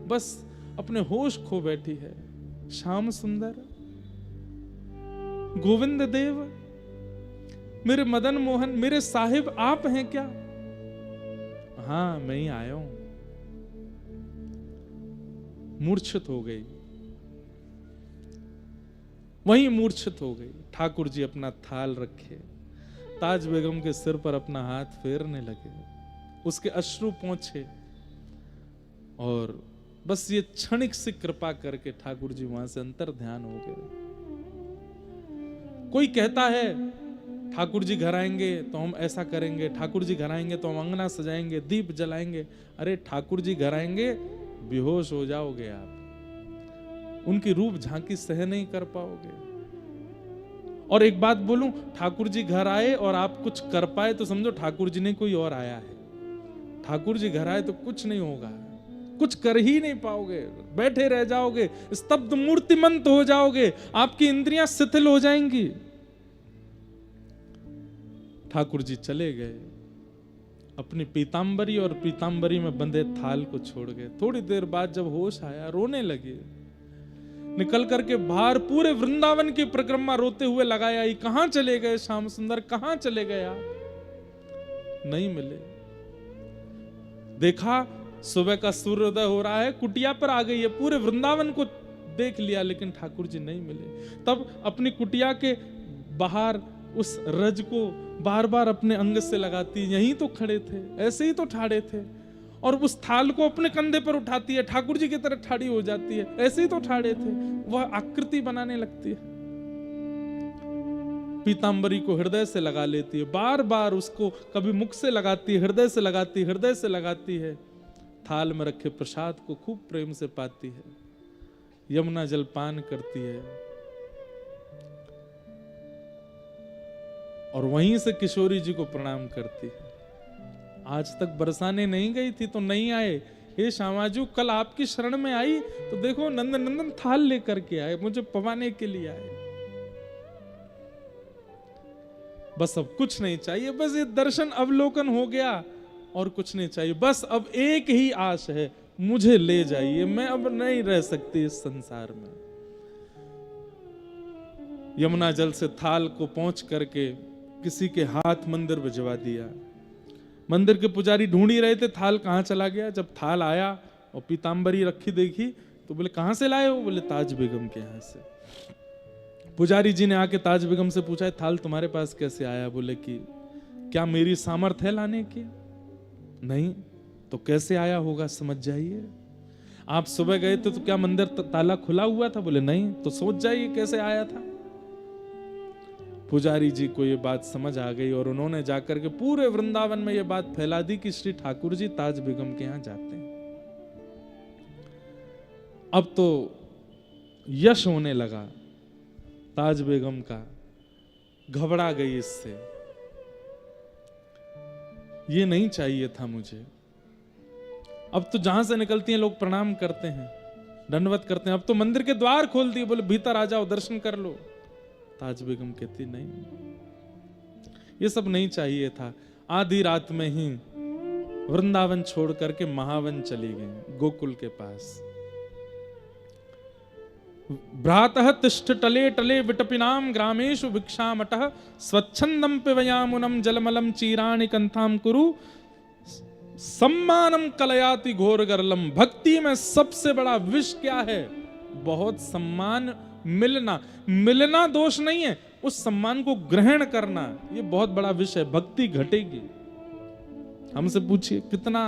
बस अपने होश खो बैठी है। श्याम सुंदर, गोविंद देव, मेरे मदन मोहन, मेरे साहिब आप हैं क्या? हाँ, मैं ही आया हूं। मूर्छित हो गई, वहीं मूर्छित हो गई। ठाकुर जी अपना थाल रखे, ताज बेगम के सिर पर अपना हाथ फेरने लगे, उसके अश्रु पोंछे और बस ये क्षणिक सी कृपा करके ठाकुर जी वहां से अंतर ध्यान हो गए। कोई कहता है ठाकुर जी घर आएंगे तो हम ऐसा करेंगे, ठाकुर जी घर आएंगे तो हम अंगना सजाएंगे, दीप जलाएंगे। अरे ठाकुर जी घर आएंगे, बेहोश हो जाओगे आप, उनकी रूप झांकी सह नहीं कर पाओगे। और एक बात बोलूं, ठाकुर जी घर आए और आप कुछ कर पाए तो समझो ठाकुर जी ने कोई और आया है। ठाकुर जी घर आए तो कुछ नहीं होगा, कुछ कर ही नहीं पाओगे, बैठे रह जाओगे, स्तब्ध मूर्तिमंत हो जाओगे, आपकी इंद्रियां शिथिल हो जाएंगी। ठाकुर जी चले गए, अपनी पीतांबरी और पीतांबरी में बंधे थाल को छोड़ गए। थोड़ी देर बाद जब होश आया, रोने लगे। निकल करके बाहर पूरे वृंदावन की परिक्रमा रोते हुए लगाया, कहां चले गए श्याम सुंदर, कहां चले गए आप? नहीं मिले। देखा सुबह का सूर्योदय हो रहा है, कुटिया पर आ गई है, पूरे वृंदावन को देख लिया, लेकिन ठाकुर जी नहीं मिले। तब अपनी कुटिया के बाहर उस रज को बार बार अपने अंग से लगाती, यहीं तो खड़े थे, ऐसे ही तो ठाड़े थे, और उस थाल को अपने कंधे पर उठाती है, ठाकुर जी की तरह ठाड़ी हो जाती है, ऐसे ही तो ठाड़े थे। वह आकृति बनाने लगती है, पीतांबरी को हृदय से लगा लेती है, बार बार उसको कभी मुख से लगाती है, हृदय से लगाती है, हृदय से लगाती है। थाल में रखे प्रसाद को खूब प्रेम से पाती है, यमुना जल पान करती है, और वहीं से किशोरी जी को प्रणाम करती है। आज तक बरसाने नहीं गई थी तो नहीं आए, हे श्यामाजू कल आपकी शरण में आई तो देखो नंदन नंदन थाल लेकर के आए, मुझे पवाने के लिए आए। बस अब कुछ नहीं चाहिए, बस ये दर्शन अवलोकन हो गया और कुछ नहीं चाहिए। बस अब एक ही आश है, मुझे ले जाइए, मैं अब नहीं रह सकती इस संसार में। यमुना जल से थाल को पहुंच करके किसी के हाथ मंदिर भिजवा दिया। मंदिर के पुजारी ढूंढ ही रहे थे थाल कहां चला गया। जब थाल आया और पीतांबरी रखी देखी तो बोले कहां से लाए हो? बोले ताज बेगम के यहां से। पुजारी जी ने आके ताज बेगम से पूछा थाल तुम्हारे पास कैसे आया? बोले कि क्या मेरी सामर्थ्य है लाने की? नहीं तो कैसे आया होगा समझ जाइए। आप सुबह गए थे तो क्या मंदिर ताला खुला हुआ था? बोले नहीं। तो सोच जाइए कैसे आया था। पुजारी जी को ये बात समझ आ गई और उन्होंने जाकर के पूरे वृंदावन में ये बात फैला दी कि श्री ठाकुर जी ताज बेगम के यहां जाते हैं। अब तो यश होने लगा ताज बेगम का, घबरा गई इससे, ये नहीं चाहिए था मुझे। अब तो जहां से निकलती हैं लोग प्रणाम करते हैं, दंडवत करते हैं। अब तो मंदिर के द्वार खोल दिए, बोले भीतर आ जाओ दर्शन कर लो। ताज बेगम कहती नहीं, ये सब नहीं चाहिए था। आधी रात में ही वृंदावन छोड़ करके महावन चली गई, गोकुल के पास। भ्रातः तिष्ठ टले टले विटपिनाम ग्रामेषु भिक्षामटः स्वच्छंदम पिबयामुनम जलमलम चीराणि कंथाम कुरु सम्मानम कलयाति घोर गरलम। भक्ति में सबसे बड़ा विष क्या है? बहुत सम्मान मिलना। मिलना दोष नहीं है, उस सम्मान को ग्रहण करना ये बहुत बड़ा विष है। भक्ति घटेगी। हमसे पूछिए कितना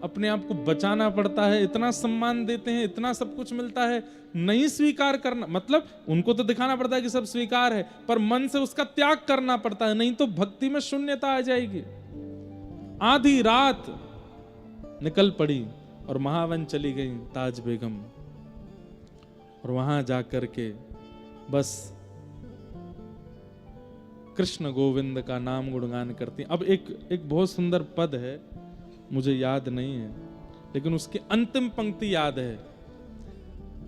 अपने आप को बचाना पड़ता है, इतना सम्मान देते हैं, इतना सब कुछ मिलता है, नहीं स्वीकार करना। मतलब उनको तो दिखाना पड़ता है कि सब स्वीकार है, पर मन से उसका त्याग करना पड़ता है, नहीं तो भक्ति में शून्यता आ जाएगी। आधी रात निकल पड़ी और महावन चली गई ताज बेगम, और वहां जाकर के बस कृष्ण गोविंद का नाम गुणगान करती। अब एक बहुत सुंदर पद है, मुझे याद नहीं है, लेकिन उसकी अंतिम पंक्ति याद है।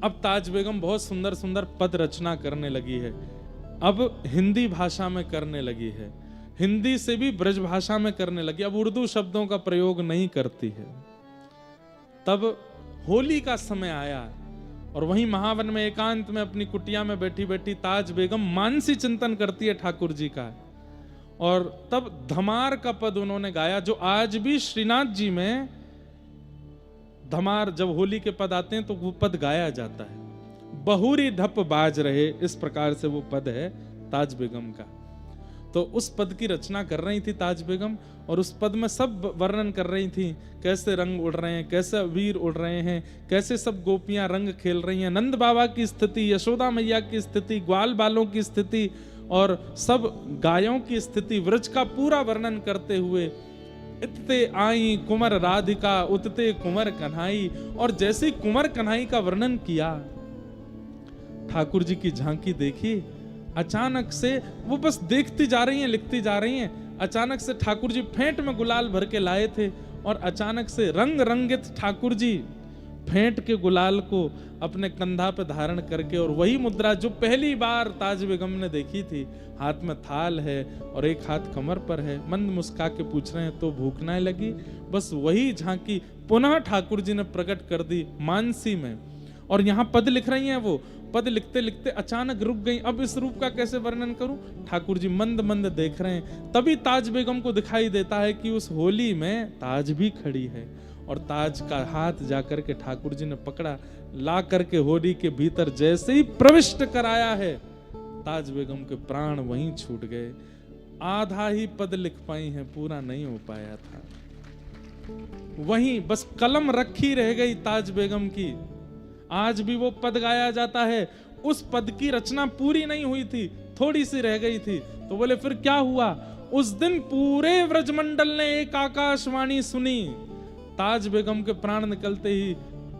अब ताज बेगम बहुत सुंदर सुंदर पद रचना करने लगी है। अब हिंदी भाषा में करने लगी है, हिंदी से भी ब्रज भाषा में करने लगी, अब उर्दू शब्दों का प्रयोग नहीं करती है। तब होली का समय आया और वहीं महावन में एकांत में अपनी कुटिया में बैठी बैठी ताज बेगम मानसी चिंतन करती है ठाकुर जी का। और तब धमार का पद उन्होंने गाया, जो आज भी श्रीनाथ जी में धमार जब होली के पद आते हैं तो वो पद गाया जाता है। बहुरी ढप बाज रहे, इस प्रकार से वो पद है ताज बेगम का। तो उस पद की रचना कर रही थी ताज बेगम और उस पद में सब वर्णन कर रही थी, कैसे रंग उड़ रहे हैं, कैसे वीर उड़ रहे हैं, कैसे सब गोपियां रंग खेल रही हैं, नंद बाबा की स्थिति, यशोदा मैया की स्थिति, ग्वाल बालों की स्थिति और सब गायों की स्थिति, व्रज का पूरा वर्णन करते हुए इतते आई कुंवर राधिका उतते कुंवर कन्हाई। और जैसे कुंवर कन्हाई का वर्णन किया, ठाकुर जी की झांकी देखी, अचानक से वो बस देखती जा रही हैं, लिखती जा रही हैं। अचानक से ठाकुर जी फेंट में गुलाल भर के लाए थे और अचानक से रंग रंगित ठाकुर जी फेंट के गुलाल को अपने कंधा पे धारण करके, और वही मुद्रा जो पहली बार ताज बेगम ने देखी थी, हाथ में थाल है और एक हाथ कमर पर है, मंद मुस्का के पूछ रहे हैं तो भूख ना लगी, बस वही झांकी पुनः ठाकुर जी ने प्रकट कर दी मानसी में। और यहाँ पद लिख रही हैं, वो पद लिखते लिखते अचानक रुक गई। अब इस रूप का कैसे वर्णन करूं? ठाकुर जी मंद मंद देख रहे हैं, तभी ताज बेगम को दिखाई देता है कि उस होली में ताज भी खड़ी है और ताज का हाथ जाकर के ठाकुर जी ने पकड़ा, ला करके होली के भीतर जैसे ही प्रविष्ट कराया है, ताज बेगम के प्राण वहीं छूट गए। आधा ही पद लिख पाई हैं, पूरा नहीं हो पाया था। वहीं बस कलम रखी रह गई ताज बेगम की। आज भी वो पद गाया जाता है, उस पद की रचना पूरी नहीं हुई थी, थोड़ी सी रह गई थी। तो बोले फिर क्या हुआ? उस दिन पूरे व्रजमंडल ने एक आकाशवाणी सुनी। ताज बेगम के प्राण निकलते ही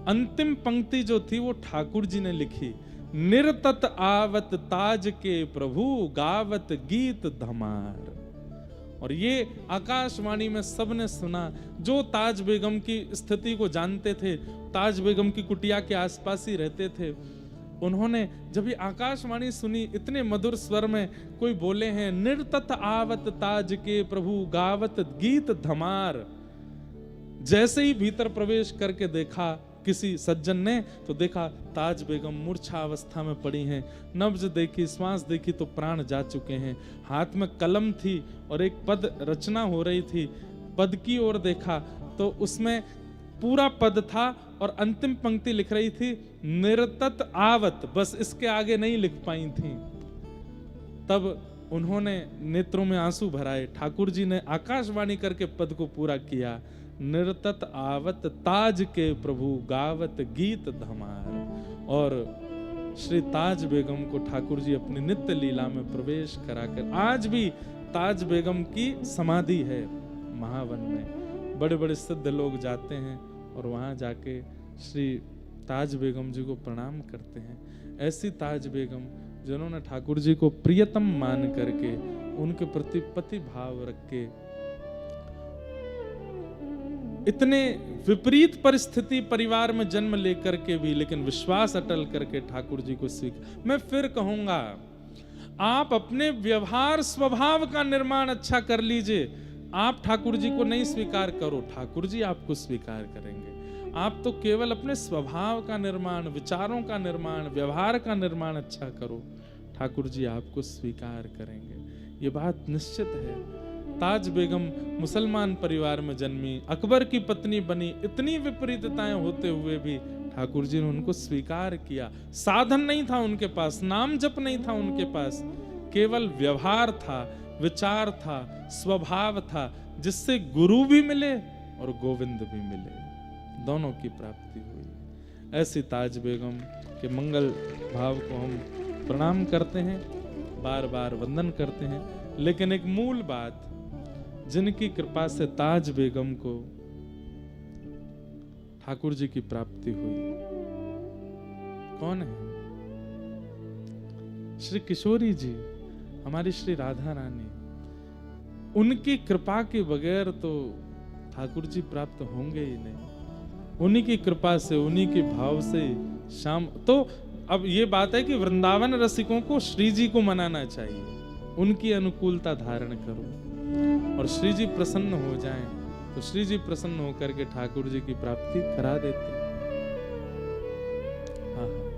अंतिम पंक्ति जो थी वो ठाकुर जी ने लिखी, निर्तत आवत ताज के प्रभु गावत गीत धमार। और ये आकाशवाणी में सबने सुना, जो ताज बेगम की स्थिति को जानते थे, ताज बेगम की कुटिया के आसपास ही रहते थे, उन्होंने जब ये आकाशवाणी सुनी, इतने मधुर स्वर में कोई बोले हैं, निर्तत आवत ताज के प्रभु गावत गीत धमार। जैसे ही भीतर प्रवेश करके देखा किसी सज्जन ने, तो देखा ताज बेगम मूर्छा अवस्था में पड़ी हैं, नब्ज देखी, श्वास देखी तो प्राण जा चुके हैं। हाथ में कलम थी और एक पद रचना हो रही थी, पद की ओर देखा तो उसमें पूरा पद था और अंतिम पंक्ति लिख रही थी, निर्तत आवत, बस इसके आगे नहीं लिख पाई थी। तब उन्होंने नेत्रों में आंसू भराए, ठाकुर जी ने आकाशवाणी करके पद को पूरा किया, निर्तत आवत ताज के प्रभु गावत गीत धमार। और श्री ताज बेगम को ठाकुर जी अपनी नित्य लीला में प्रवेश कराकर, आज भी ताज बेगम की समाधि है महावन में। बड़े बड़े सिद्ध लोग जाते हैं और वहां जाके श्री ताज बेगम जी को प्रणाम करते हैं। ऐसी ताज बेगम जिन्होंने ठाकुर जी को प्रियतम मान करके, उनके प्रति पति भाव रख के, इतने विपरीत परिस्थिति परिवार में जन्म लेकर के भी लेकिन विश्वास अटल करके ठाकुर जी को स्वीकार। मैं फिर कहूंगा, आप अपने व्यवहार स्वभाव का निर्माण अच्छा कर लीजिए। आप ठाकुर जी को नहीं स्वीकार करो, ठाकुर जी आपको स्वीकार करेंगे। आप तो केवल अपने स्वभाव का निर्माण, विचारों का निर्माण, व्यवहार का निर्माण अच्छा करो, ठाकुर जी आपको स्वीकार करेंगे। ये बात निश्चित है। ताज बेगम मुसलमान परिवार में जन्मी, अकबर की पत्नी बनी, इतनी विपरीतताएं होते हुए भी ठाकुर जी ने उनको स्वीकार किया। साधन नहीं था उनके पास, नाम जप नहीं था उनके पास, केवल व्यवहार था, विचार था, स्वभाव था, जिससे गुरु भी मिले और गोविंद भी मिले, दोनों की प्राप्ति हुई। ऐसी ताज बेगम के मंगल भाव को हम प्रणाम करते हैं, बार बार वंदन करते हैं। लेकिन एक मूल बात, जिनकी कृपा से ताज बेगम को ठाकुर जी की प्राप्ति हुई, कौन है? श्री किशोरी जी, हमारी श्री राधा रानी। उनकी कृपा के बगैर तो ठाकुर जी प्राप्त होंगे ही नहीं। उन्हीं की कृपा से, उन्हीं के भाव से शाम तो अब ये बात है कि वृंदावन रसिकों को श्री जी को मनाना चाहिए, उनकी अनुकूलता धारण करो और श्री जी प्रसन्न हो जाएं, तो श्री जी प्रसन्न होकर के ठाकुर जी की प्राप्ति करा देते हैं। हाँ हाँ।